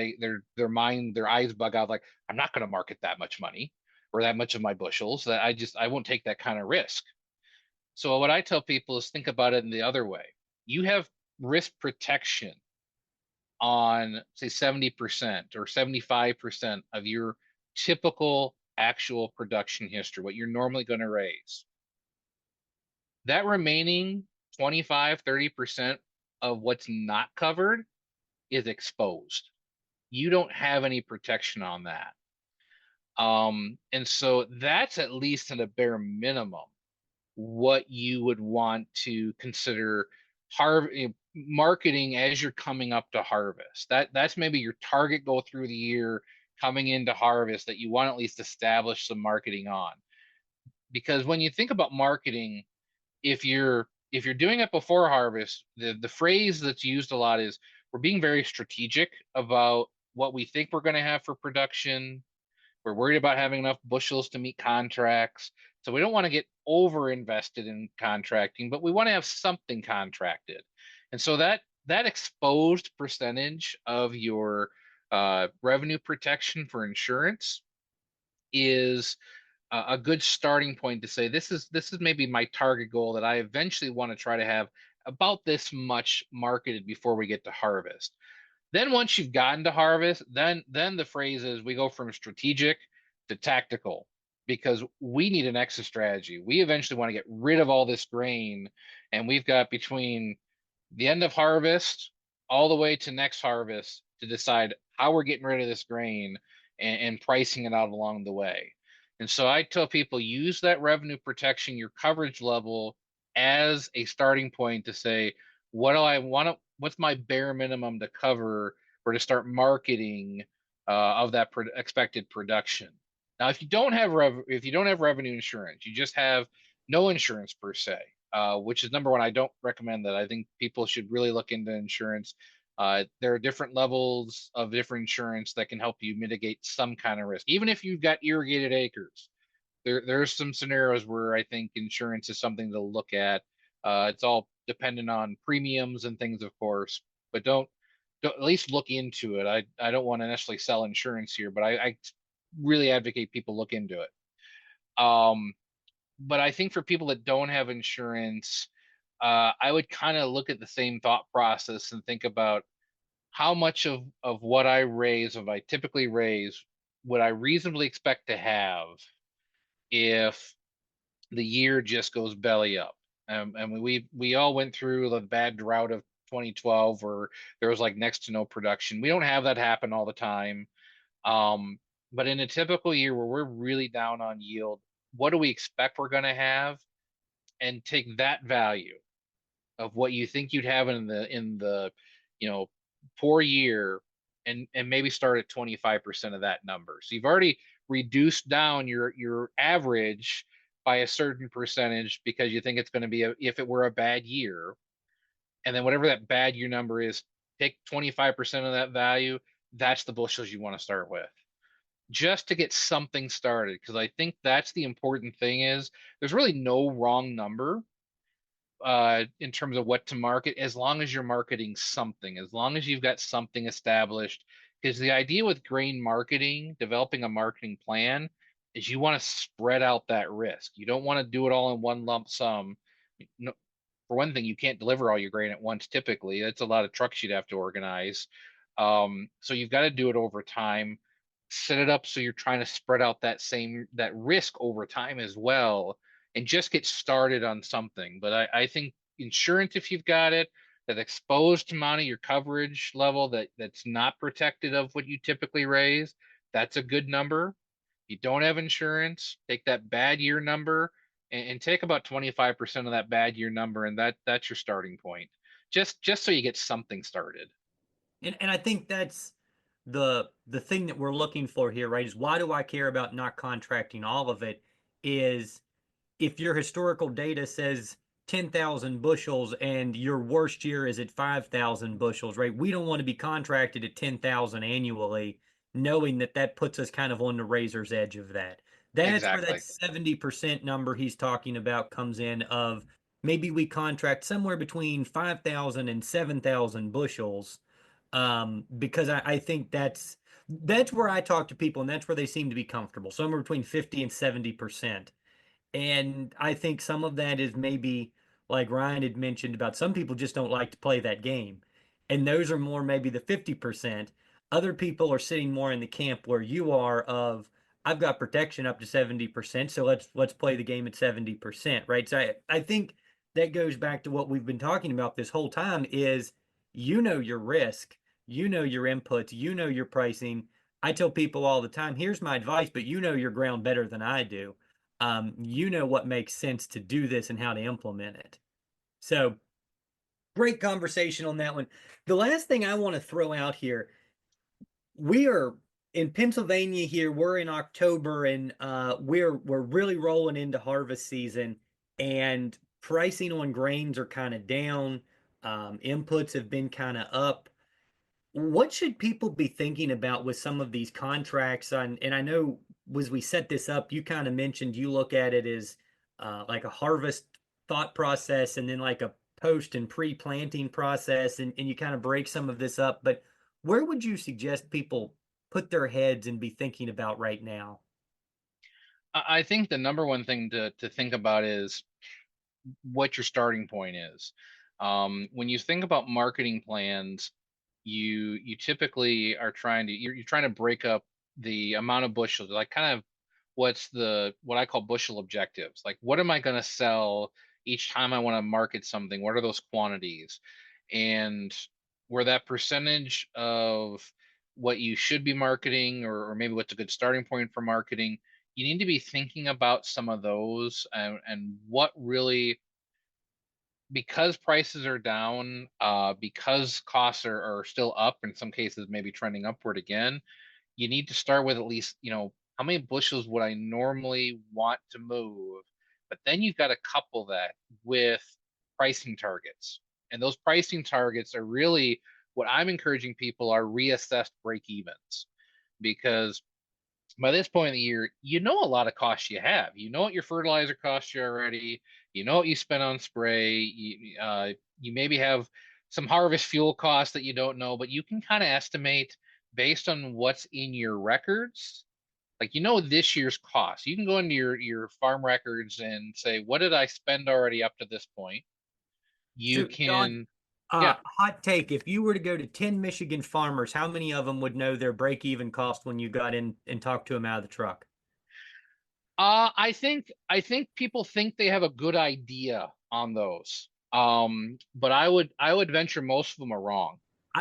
their mind, their eyes bug out like, I'm not going to market that much money or that much of my bushels, that I won't take that kind of risk. So what I tell people is think about it in the other way. You have risk protection on say 70% or 75% of your typical actual production history, what you're normally going to raise. That remaining 25, 30% of what's not covered is exposed. You don't have any protection on that. And so that's at least at a bare minimum what you would want to consider marketing as you're coming up to harvest. That's maybe your target goal through the year coming into harvest that you want to at least establish some marketing on. Because when you think about marketing, if you're doing it before harvest, the phrase that's used a lot is we're being very strategic about what we think we're going to have for production. We're worried about having enough bushels to meet contracts. So we don't want to get over invested in contracting, but we want to have something contracted. And so that exposed percentage of your revenue protection for insurance is a good starting point to say this is maybe my target goal that I eventually want to try to have about this much marketed before we get to harvest. Then once you've gotten to harvest, then the phrase is we go from strategic to tactical because we need an exit strategy. We eventually want to get rid of all this grain, and we've got between the end of harvest all the way to next harvest to decide how we're getting rid of this grain and pricing it out along the way. And so I tell people use that revenue protection, your coverage level as a starting point to say, what do I want to, what's my bare minimum to cover or to start marketing of that expected production. Now, if you don't have revenue insurance, you just have no insurance per se, which is number one. I don't recommend that. I think people should really look into insurance. There are different levels of different insurance that can help you mitigate some kind of risk. Even if you've got irrigated acres, there's some scenarios where I think insurance is something to look at. It's all dependent on premiums and things, of course, but don't at least look into it. I don't want to necessarily sell insurance here, but I really advocate people look into it. But I think for people that don't have insurance, I would kind of look at the same thought process and think about how much of what I raise, if I typically raise, would I reasonably expect to have if the year just goes belly up. And we all went through the bad drought of 2012 where there was like next to no production. We don't have that happen all the time. Um, but in a typical year where we're really down on yield, what do we expect we're going to have? And take that value of what you think you'd have in the you know poor year, and maybe start at 25% of that number. So you've already reduced down your average by a certain percentage because you think it's going to be if it were a bad year. And then whatever that bad year number is, take 25% of that value. That's the bushels you want to start with, just to get something started, because I think that's the important thing. Is there's really no wrong number in terms of what to market, as long as you're marketing something, as long as you've got something established. Because the idea with grain marketing, developing a marketing plan, is you want to spread out that risk. You don't want to do it all in one lump sum. No, for one thing, you can't deliver all your grain at once typically. That's a lot of trucks you'd have to organize. So you've got to do it over time. Set it up so you're trying to spread out that risk over time as well, and just get started on something. But I think insurance, if you've got it, that exposed amount of your coverage level that's not protected of what you typically raise, that's a good number. If you don't have insurance, take that bad year number and take about 25% of that bad year number, and that's your starting point. Just so you get something started. And I think that's the thing that we're looking for here, right? Is why do I care about not contracting all of it? Is if your historical data says 10,000 bushels and your worst year is at 5,000 bushels, right? We don't want to be contracted at 10,000 annually, knowing that that puts us kind of on the razor's edge of that. That's where that Exactly. 70% number he's talking about comes in, of maybe we contract somewhere between 5,000 and 7,000 bushels. Because I think that's where I talk to people, and that's where they seem to be comfortable, somewhere between 50 and 70%. And I think some of that is maybe, like Ryan had mentioned, about some people just don't like to play that game. And those are more maybe the 50%. Other people are sitting more in the camp where you are, of I've got protection up to 70%, so let's play the game at 70%, right? So I think that goes back to what we've been talking about this whole time, is your risk, your inputs, your pricing. I tell people all the time, here's my advice, but your ground better than I do. You know what makes sense to do this and how to implement it. So great conversation on that one. The last thing I want to throw out here, we are in Pennsylvania here. We're in October, and we're really rolling into harvest season, and pricing on grains are kind of down. Inputs have been kind of up. What should people be thinking about with some of these contracts? And I know as we set this up, you kind of mentioned you look at it as like a harvest thought process, and then like a post and pre-planting process, and you kind of break some of this up. But where would you suggest people put their heads and be thinking about right now? I think the number one thing to think about is what your starting point is. When you think about marketing plans, you typically are you're trying to break up the amount of bushels, like kind of what I call bushel objectives. Like, what am I going to sell each time I want to market something? What are those quantities? And where that percentage of what you should be marketing, or maybe what's a good starting point for marketing, you need to be thinking about some of those, and what really, because prices are down, because costs are still up, in some cases maybe trending upward again. You need to start with at least, how many bushels would I normally want to move? But then you've got to couple that with pricing targets. And those pricing targets are really what I'm encouraging people are reassessed break evens. Because by this point in the year, you know a lot of costs you have. You know what your fertilizer costs you already. You know what you spent on spray. You maybe have some harvest fuel costs that you don't know, but you can kind of estimate based on what's in your records. Like, this year's cost. You can go into your farm records and say, what did I spend already up to this point? You So, Don, can, yeah. hot take. If you were to go to 10 Michigan farmers, how many of them would know their break-even cost when you got in and talked to them out of the truck? I think people think they have a good idea on those. But I would venture most of them are wrong.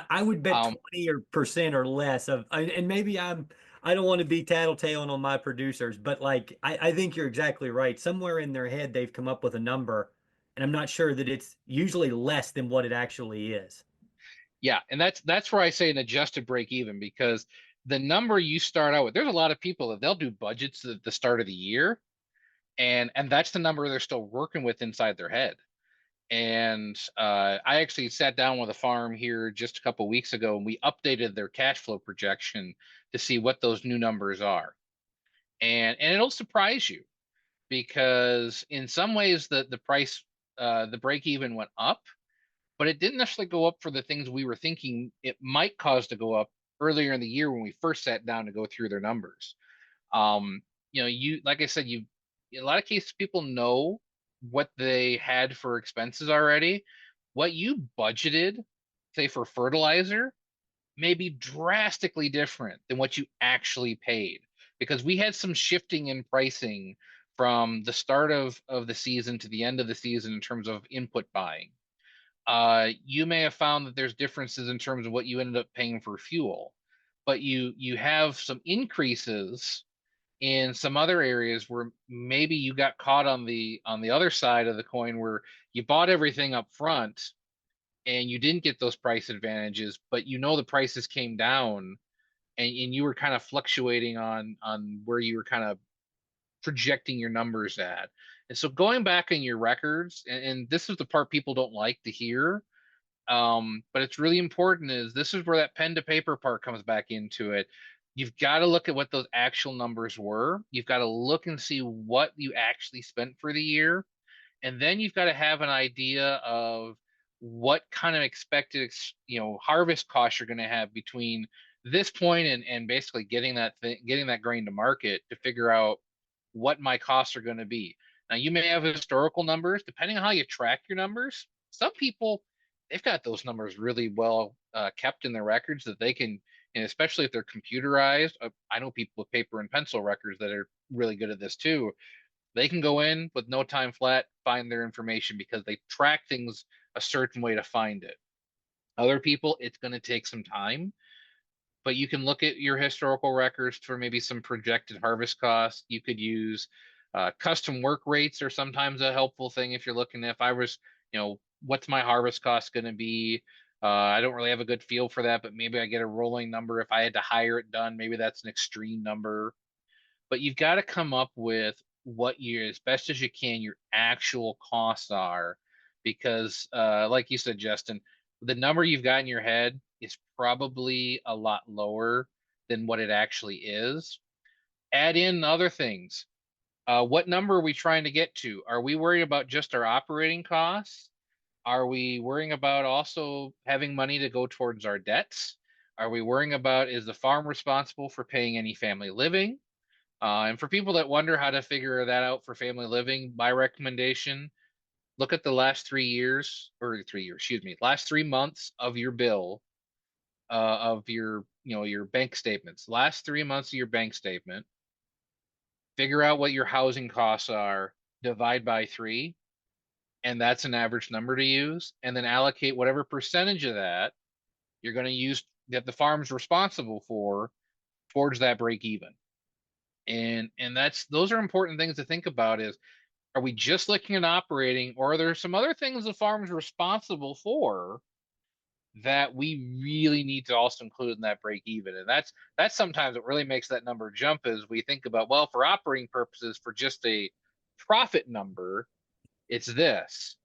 I would bet Um, 20% or less of, and maybe I don't want to be tattletaling on my producers, but like, I think you're exactly right. Somewhere in their head, they've come up with a number, and I'm not sure that it's usually less than what it actually is. yeah, and that's where I say an adjusted break even, because the number you start out with, there's a lot of people that they'll do budgets at the start of the year, and that's the number they're still working with inside their head. And I actually sat down with a farm here just a couple weeks ago, and we updated their cash flow projection to see what those new numbers are. And it'll surprise you, because in some ways the price, the break even went up, but it didn't necessarily go up for the things we were thinking it might cause to go up earlier in the year when we first sat down to go through their numbers. Um, you, like I said, you, in a lot of cases, people know what they had for expenses already. What you budgeted, say for fertilizer, may be drastically different than what you actually paid, because we had some shifting in pricing from the start of the season to the end of the season in terms of input buying. You may have found that there's differences in terms of what you ended up paying for fuel, but you have some increases in some other areas where maybe you got caught on the other side of the coin, where you bought everything up front and you didn't get those price advantages, but the prices came down, and you were kind of fluctuating on where you were kind of projecting your numbers at. And so going back in your records, and this is the part people don't like to hear, but it's really important, is this is where that pen to paper part comes back into it. You've got to look at what those actual numbers were. You've got to look and see what you actually spent for the year. And then you've got to have an idea of what kind of expected, harvest costs you're going to have between this point and basically getting that grain to market, to figure out what my costs are going to be. Now, you may have historical numbers, depending on how you track your numbers. Some people, they've got those numbers really well kept in their records, that they can, and especially if they're computerized. I know people with paper and pencil records that are really good at this too. They can go in with no time flat, find their information, because they track things a certain way to find it. Other people, it's going to take some time, but you can look at your historical records for maybe some projected harvest costs. You could use custom work rates, are sometimes a helpful thing if you're looking. If I was, what's my harvest cost going to be? I don't really have a good feel for that, but maybe I get a rolling number. If I had to hire it done, maybe that's an extreme number. But you've got to come up with what you, as best as you can, your actual costs are, because like you said, Justin, the number you've got in your head is probably a lot lower than what it actually is. Add in other things. What number are we trying to get to? Are we worried about just our operating costs? Are we worrying about also having money to go towards our debts? Are we worrying about, is the farm responsible for paying any family living? And for people that wonder how to figure that out for family living, my recommendation: look at the last 3 years, or 3 years, excuse me, last 3 months of your bill, of your bank statements, last 3 months of your bank statement. Figure out what your housing costs are, divide by three, and that's an average number to use. And then allocate whatever percentage of that you're going to use, that the farm's responsible for, towards that break even. And those are important things to think about. Is, are we just looking at operating, or are there some other things the farm's responsible for that we really need to also include in that break even? And that's sometimes what really makes that number jump, is we think about, well, for operating purposes, for just a profit number, it's this.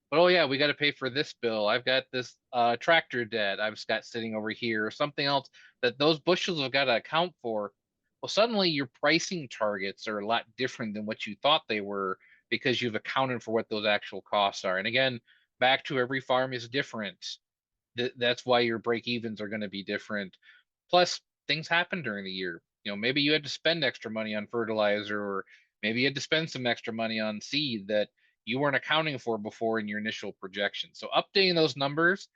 But oh yeah, we got to pay for this bill. I've got this tractor debt I've got sitting over here, or something else that those bushels have got to account for. Well, suddenly your pricing targets are a lot different than what you thought they were, because you've accounted for what those actual costs are. And again, back to, every farm is different. That's why your break evens are going to be different. Plus, things happen during the year. Maybe you had to spend extra money on fertilizer, or maybe you had to spend some extra money on seed that you weren't accounting for before in your initial projection. So updating those numbers,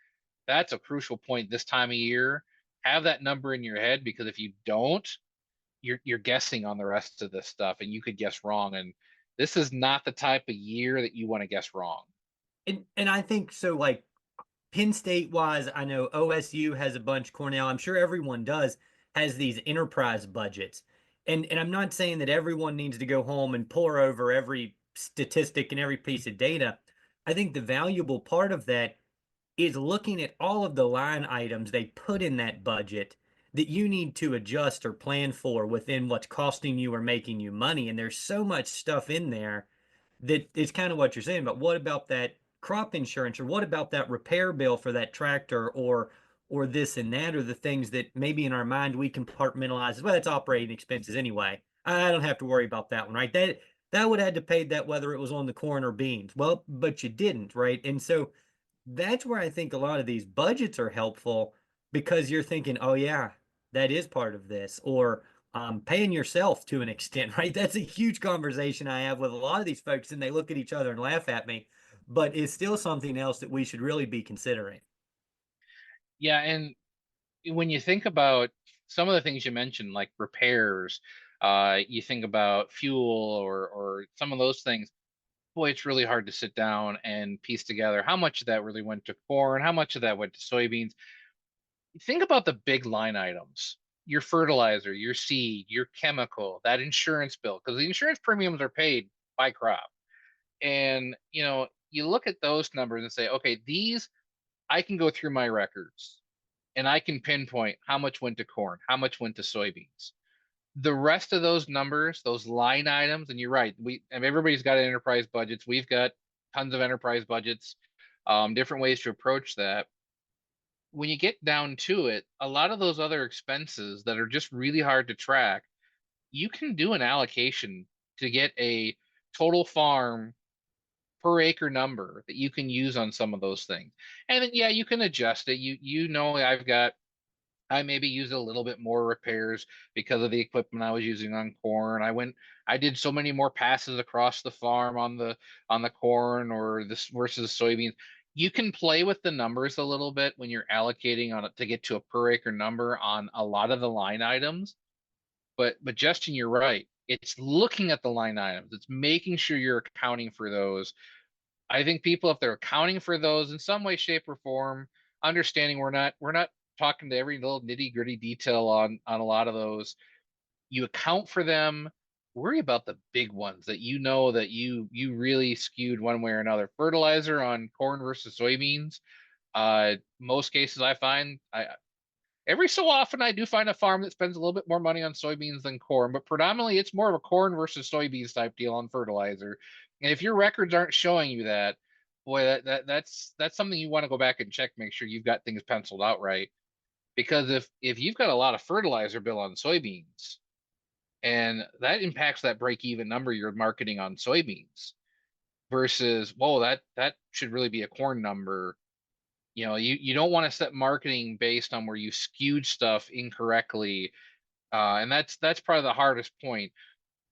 that's a crucial point this time of year. Have that number in your head, because if you don't, you're guessing on the rest of this stuff, and you could guess wrong. And this is not the type of year that you want to guess wrong. And I think so, like Penn State wise, I know OSU has a bunch, Cornell, I'm sure everyone does, has these enterprise budgets. And I'm not saying that everyone needs to go home and pore over every statistic and every piece of data. I think the valuable part of that is looking at all of the line items they put in that budget that you need to adjust or plan for within what's costing you or making you money. And there's so much stuff in there that it's kind of what you're saying. But what about that crop insurance, or what about that repair bill for that tractor, or this and that, or the things that maybe in our mind we compartmentalize? Well, it's operating expenses anyway. I don't have to worry about that one, right? That would have had to pay that whether it was on the corn or beans. Well, but you didn't, right? And so that's where I think a lot of these budgets are helpful, because you're thinking, oh yeah, that is part of this, or paying yourself to an extent, right? That's a huge conversation I have with a lot of these folks, and they look at each other and laugh at me, but it's still something else that we should really be considering. Yeah, and when you think about some of the things you mentioned, like repairs, you think about fuel or some of those things. Boy, it's really hard to sit down and piece together how much of that really went to corn, how much of that went to soybeans. Think about the big line items: your fertilizer, your seed, your chemical, that insurance bill, because the insurance premiums are paid by crop. And, you look at those numbers and say, okay, these, I can go through my records and I can pinpoint how much went to corn, how much went to soybeans. The rest of those numbers, those line items, and you're right, everybody's got enterprise budgets. We've got tons of enterprise budgets, different ways to approach that. When you get down to it, a lot of those other expenses that are just really hard to track, you can do an allocation to get a total farm per acre number that you can use on some of those things. And then, yeah, you can adjust it. I maybe use a little bit more repairs because of the equipment I was using on corn. I did so many more passes across the farm on the corn or this versus soybeans. You can play with the numbers a little bit when you're allocating on it to get to a per acre number on a lot of the line items. But Justin, you're right. It's looking at the line items. It's making sure you're accounting for those. I think people, if they're accounting for those in some way, shape, or form, understanding we're not talking to every little nitty gritty detail on a lot of those. You account for them. Worry about the big ones that that you really skewed one way or another. Fertilizer on corn versus soybeans. Most cases I find, I every so often I do find a farm that spends a little bit more money on soybeans than corn, but predominantly it's more of a corn versus soybeans type deal on fertilizer. And if your records aren't showing you that, boy, that's something you want to go back and check, make sure you've got things penciled out right. Because if you've got a lot of fertilizer bill on soybeans, and that impacts that break even number you're marketing on soybeans versus, whoa, that should really be a corn number. You don't want to set marketing based on where you skewed stuff incorrectly. And that's probably the hardest point.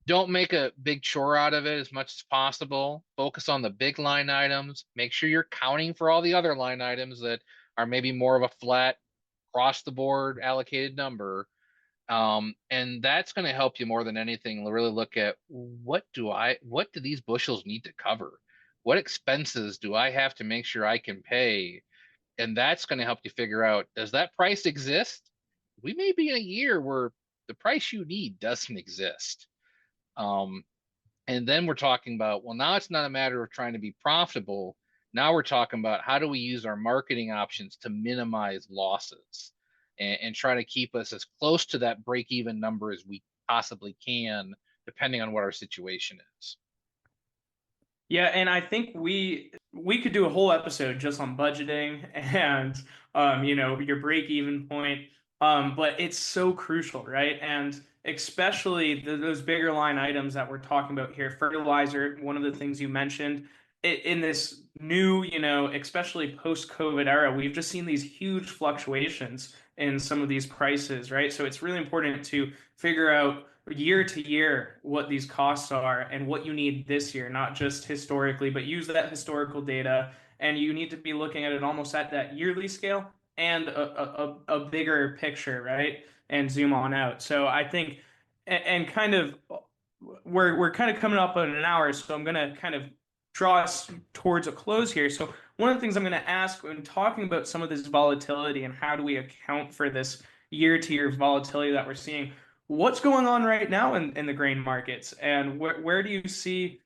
Don't make a big chore out of it as much as possible. Focus on the big line items. Make sure you're counting for all the other line items that are maybe more of a flat, across the board allocated number. And that's going to help you more than anything. Really look at what do these bushels need to cover? What expenses do I have to make sure I can pay? And that's going to help you figure out, does that price exist? We may be in a year where the price you need doesn't exist. Um, and then we're talking about, well, now it's not a matter of trying to be profitable. Now we're talking about how do we use our marketing options to minimize losses and try to keep us as close to that break even number as we possibly can, depending on what our situation is. Yeah, and I think we could do a whole episode just on budgeting and your break even point. But it's so crucial, right? And especially those bigger line items that we're talking about here, fertilizer, one of the things you mentioned, in this new, especially post-COVID era, we've just seen these huge fluctuations in some of these prices, right? So it's really important to figure out year to year what these costs are and what you need this year, not just historically, but use that historical data. And you need to be looking at it almost at that yearly scale and a bigger picture, right? And zoom on out. So I think and kind of we're kind of coming up on an hour, so I'm gonna kind of draw us towards a close here. So one of the things I'm gonna ask when talking about some of this volatility and how do we account for this year-to-year volatility that we're seeing, what's going on right now in the grain markets, and where do you see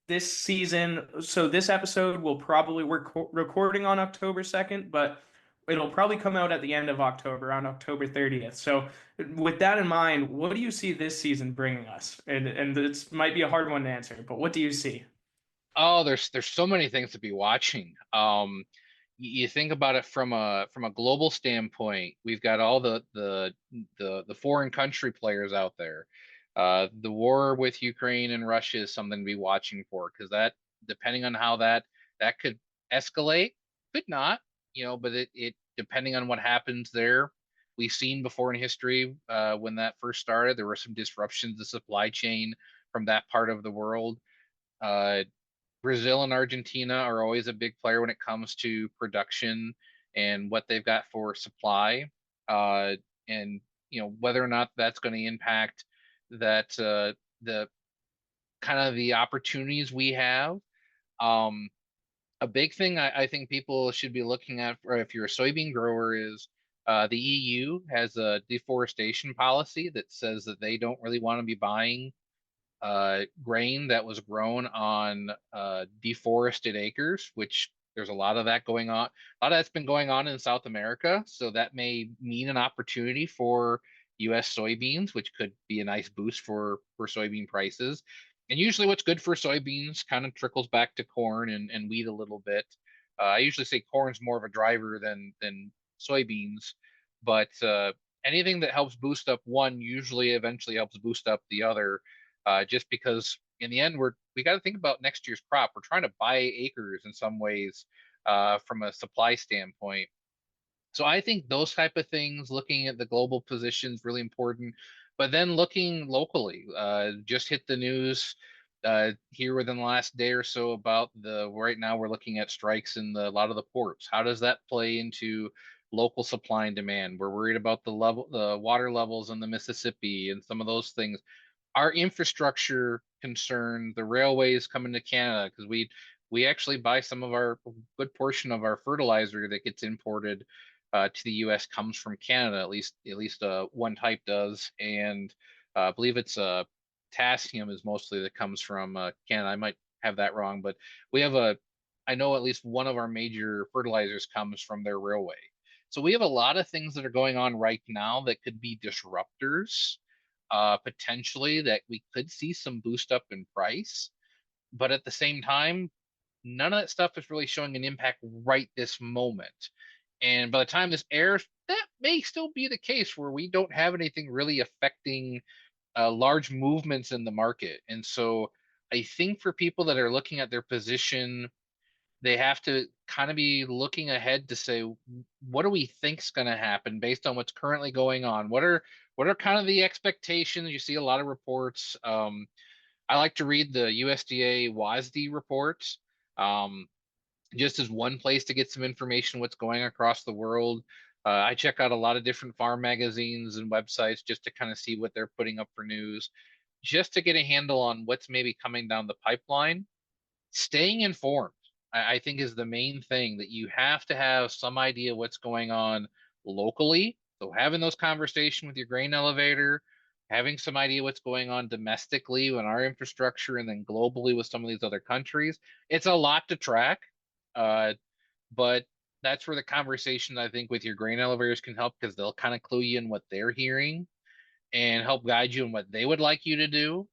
this season? So this episode will probably we're recording on October 2nd, but it'll probably come out at the end of October, on October 30th. So with that in mind, what do you see this season bringing us? And this might be a hard one to answer, but what do you see? Oh, there's so many things to be watching. You think about it from a global standpoint. We've got all the foreign country players out there. The war with Ukraine and Russia is something to be watching for, because that, depending on how that could escalate, could not, but it depending on what happens there. We've seen before in history, when that first started, there were some disruptions to the supply chain from that part of the world. Uh, Brazil and Argentina are always a big player when it comes to production and what they've got for supply. Uh, and whether or not that's going to impact that, the kind of the opportunities we have. Um, a big thing I think people should be looking at, or if you're a soybean grower, is the EU has a deforestation policy that says that they don't really want to be buying grain that was grown on deforested acres, which there's a lot of that going on. A lot of that's been going on in South America, so that may mean an opportunity for U.S. soybeans, which could be a nice boost for soybean prices. And usually, what's good for soybeans kind of trickles back to corn and wheat a little bit. I usually say corn's more of a driver than soybeans, but anything that helps boost up one usually eventually helps boost up the other, just because in the end we got to think about next year's crop. We're trying to buy acres in some ways, from a supply standpoint. So I think those type of things, looking at the global positions, really important. But then looking locally, just hit the news here within the last day or so about the right now we're looking at strikes in a lot of the ports. How does that play into local supply and demand? We're worried about the water levels in the Mississippi and some of those things. Our infrastructure concern, the railways coming to Canada, because we actually buy some of our good portion of our fertilizer that gets imported to the U.S. comes from Canada. At least one type does, and I believe it's potassium is mostly that comes from Canada. I might have that wrong, but we have I know at least one of our major fertilizers comes from their railway. So we have a lot of things that are going on right now that could be disruptors, potentially, that we could see some boost up in price. But at the same time, none of that stuff is really showing an impact right this moment. And by the time this airs, that may still be the case where we don't have anything really affecting large movements in the market. And so I think for people that are looking at their position, they have to kind of be looking ahead to say, what do we think is going to happen based on what's currently going on? What are kind of the expectations? You see a lot of reports. I like to read the USDA WASDE reports, just as one place to get some information what's going across the world. I check out a lot of different farm magazines and websites just to kind of see what they're putting up for news, just to get a handle on what's maybe coming down the pipeline. Staying informed, I think, is the main thing, that you have to have some idea what's going on locally. So having those conversations with your grain elevator, having some idea what's going on domestically in our infrastructure, and then globally with some of these other countries. It's a lot to track, uh, but that's where the conversation, I think, with your grain elevators can help, because they'll kind of clue you in what they're hearing and help guide you in what they would like you to do.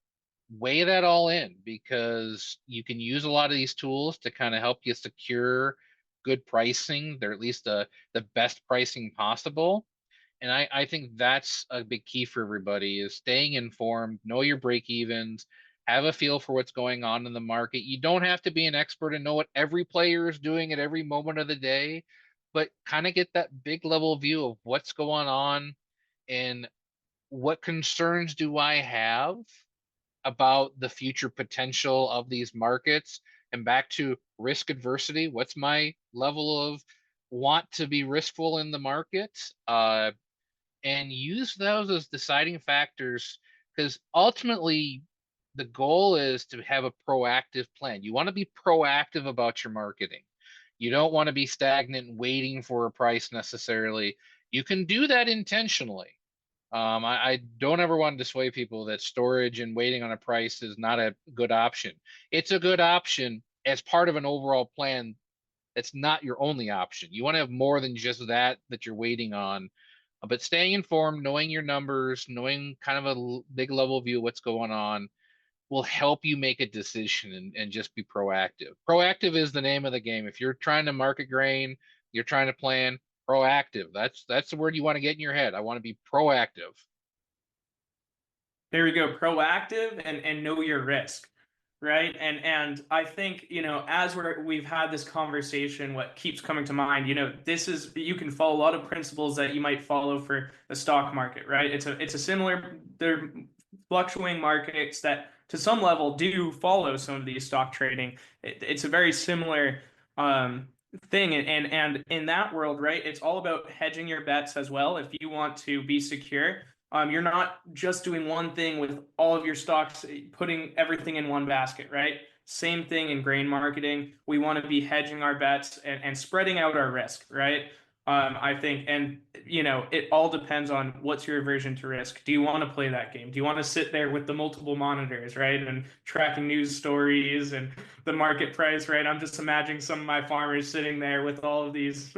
Weigh that all in, because you can use a lot of these tools to kind of help you secure good pricing. They're at least the best pricing possible. And I think that's a big key for everybody, is staying informed, know your break evens, have a feel for what's going on in the market. You don't have to be an expert and know what every player is doing at every moment of the day, but kind of get that big level view of what's going on and what concerns do I have about the future potential of these markets. And back to risk adversity, what's my level of want to be riskful in the market? And use those as deciding factors, because ultimately the goal is to have a proactive plan. You want to be proactive about your marketing. You don't want to be stagnant and waiting for a price necessarily. You can do that intentionally. I don't ever want to dissuade people that storage and waiting on a price is not a good option. It's a good option as part of an overall plan. It's not your only option. You want to have more than just that you're waiting on. But staying informed, knowing your numbers, knowing kind of a big level view of what's going on will help you make a decision and just be proactive. Proactive is the name of the game. If you're trying to market grain, you're trying to plan, proactive. That's the word you want to get in your head. I want to be proactive. There we go. Proactive and know your risk, right? And I think, as we've had this conversation, what keeps coming to mind, this is, you can follow a lot of principles that you might follow for the stock market, right? It's a similar, they're fluctuating markets that to some level do follow some of these stock trading. It's a very similar thing, and in that world, right, it's all about hedging your bets as well. If you want to be secure, you're not just doing one thing with all of your stocks, putting everything in one basket, right? Same thing in grain marketing. We want to be hedging our bets and spreading out our risk, right? I think, and it all depends on what's your aversion to risk. Do you want to play that game? Do you want to sit there with the multiple monitors, right, and tracking news stories and the market price, right? I'm just imagining some of my farmers sitting there with all of these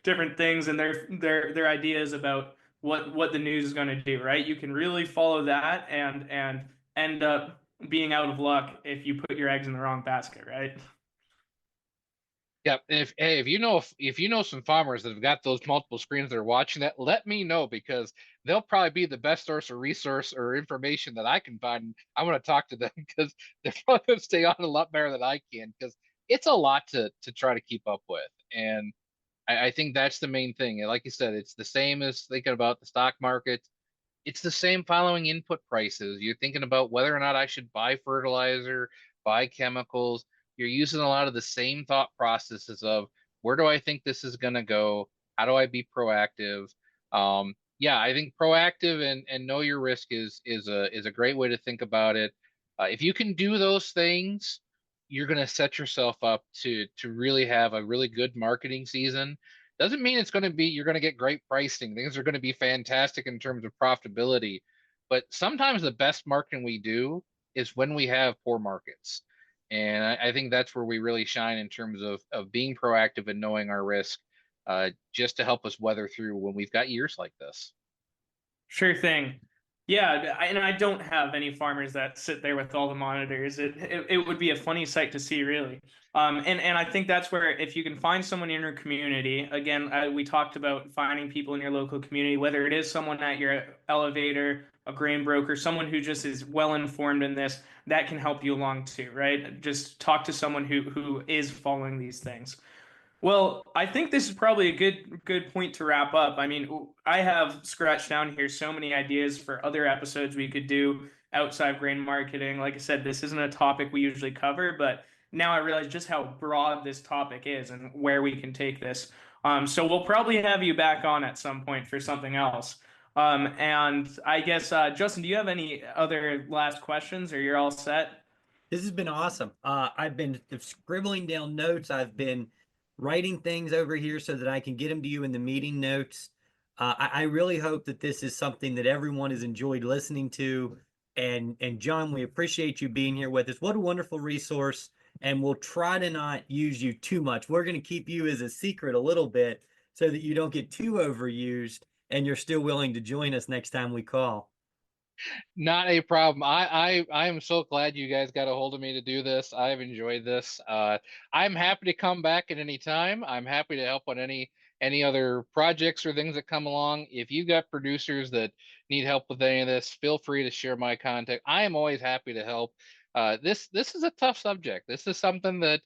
different things and their ideas about what the news is going to do, right? You can really follow that and end up being out of luck if you put your eggs in the wrong basket, right? Yeah, if you know some farmers that have got those multiple screens that are watching that, let me know because they'll probably be the best source of resource or information that I can find. I want to talk to them because they're probably going to stay on a lot better than I can because it's a lot to try to keep up with. And I think that's the main thing. And like you said, it's the same as thinking about the stock market. It's the same following input prices. You're thinking about whether or not I should buy fertilizer, buy chemicals. You're using a lot of the same thought processes of where do I think this is going to go? How do I be proactive? Yeah, I think proactive and know your risk is a great way to think about it. If you can do those things, you're going to set yourself up to really have a really good marketing season. Doesn't mean it's going to be you're going to get great pricing. Things are going to be fantastic in terms of profitability, but sometimes the best marketing we do is when we have poor markets. And I think that's where we really shine in terms of being proactive and knowing our risk, just to help us weather through when we've got years like this. Sure thing. Yeah, and I don't have any farmers that sit there with all the monitors. It would be a funny sight to see, really. And I think that's where if you can find someone in your community, again, we talked about finding people in your local community, whether it is someone at your elevator, a grain broker, someone who just is well informed in this, that can help you along too, right? Just talk to someone who is following these things. Well, I think this is probably a good point to wrap up. I mean, I have scratched down here so many ideas for other episodes we could do outside grain marketing. Like I said, this isn't a topic we usually cover, but now I realize just how broad this topic is and where we can take this. So we'll probably have you back on at some point for something else. And I guess, Justin, do you have any other last questions or you're all set? This has been awesome. I've been scribbling down notes. I've been writing things over here so that I can get them to you in the meeting notes. I really hope that this is something that everyone has enjoyed listening to. And John, we appreciate you being here with us. What a wonderful resource. And we'll try to not use you too much. We're going to keep you as a secret a little bit so that you don't get too overused and you're still willing to join us next time we call. Not a problem. I am so glad you guys got a hold of me to do this. I've enjoyed this. I'm happy to come back at any time. I'm happy to help on any other projects or things that come along. If you got producers that need help with any of this, feel free to share my contact. I am always happy to help. This is a tough subject. This is something that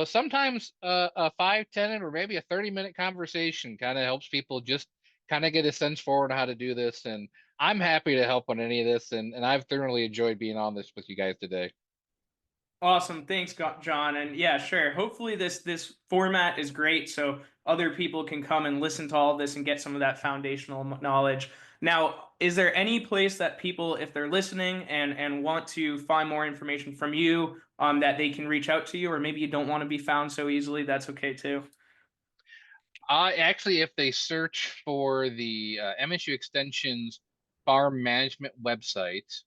sometimes a 5, 10, or maybe a 30-minute conversation kind of helps people just kind of get a sense forward on how to do this. And I'm happy to help on any of this, and I've thoroughly enjoyed being on this with you guys today. Awesome. Thanks, John. And yeah, sure. Hopefully this format is great so other people can come and listen to all of this and get some of that foundational knowledge. Now, is there any place that people, if they're listening and want to find more information from you, that they can reach out to you, or maybe you don't want to be found so easily, that's okay too. Actually, if they search for the MSU Extension's farm management website,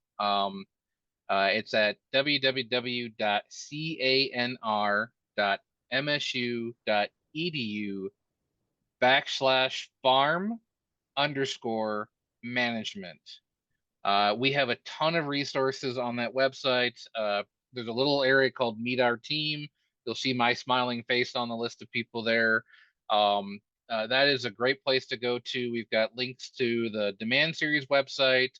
it's at www.canr.msu.edu/farm_management. We have a ton of resources on that website. There's a little area called Meet Our Team. You'll see my smiling face on the list of people there. That is a great place to go to. We've got links to the Demand Series website,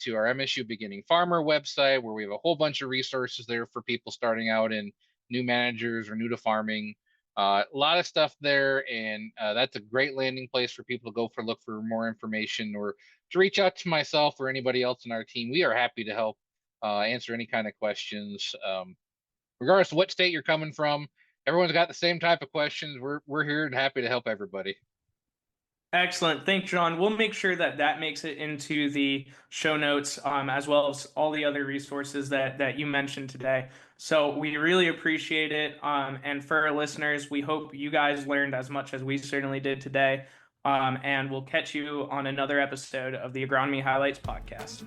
to our MSU Beginning Farmer website, where we have a whole bunch of resources there for people starting out and new managers or new to farming. A lot of stuff there, and that's a great landing place for people to go look for more information, or to reach out to myself or anybody else in our team. We are happy to help answer any kind of questions. Regardless of what state you're coming from, everyone's got the same type of questions. We're here and happy to help everybody. Excellent. Thanks, John. We'll make sure that that makes it into the show notes, as well as all the other resources that you mentioned today. So we really appreciate it. And for our listeners, we hope you guys learned as much as we certainly did today. And we'll catch you on another episode of the Agronomy Highlights podcast.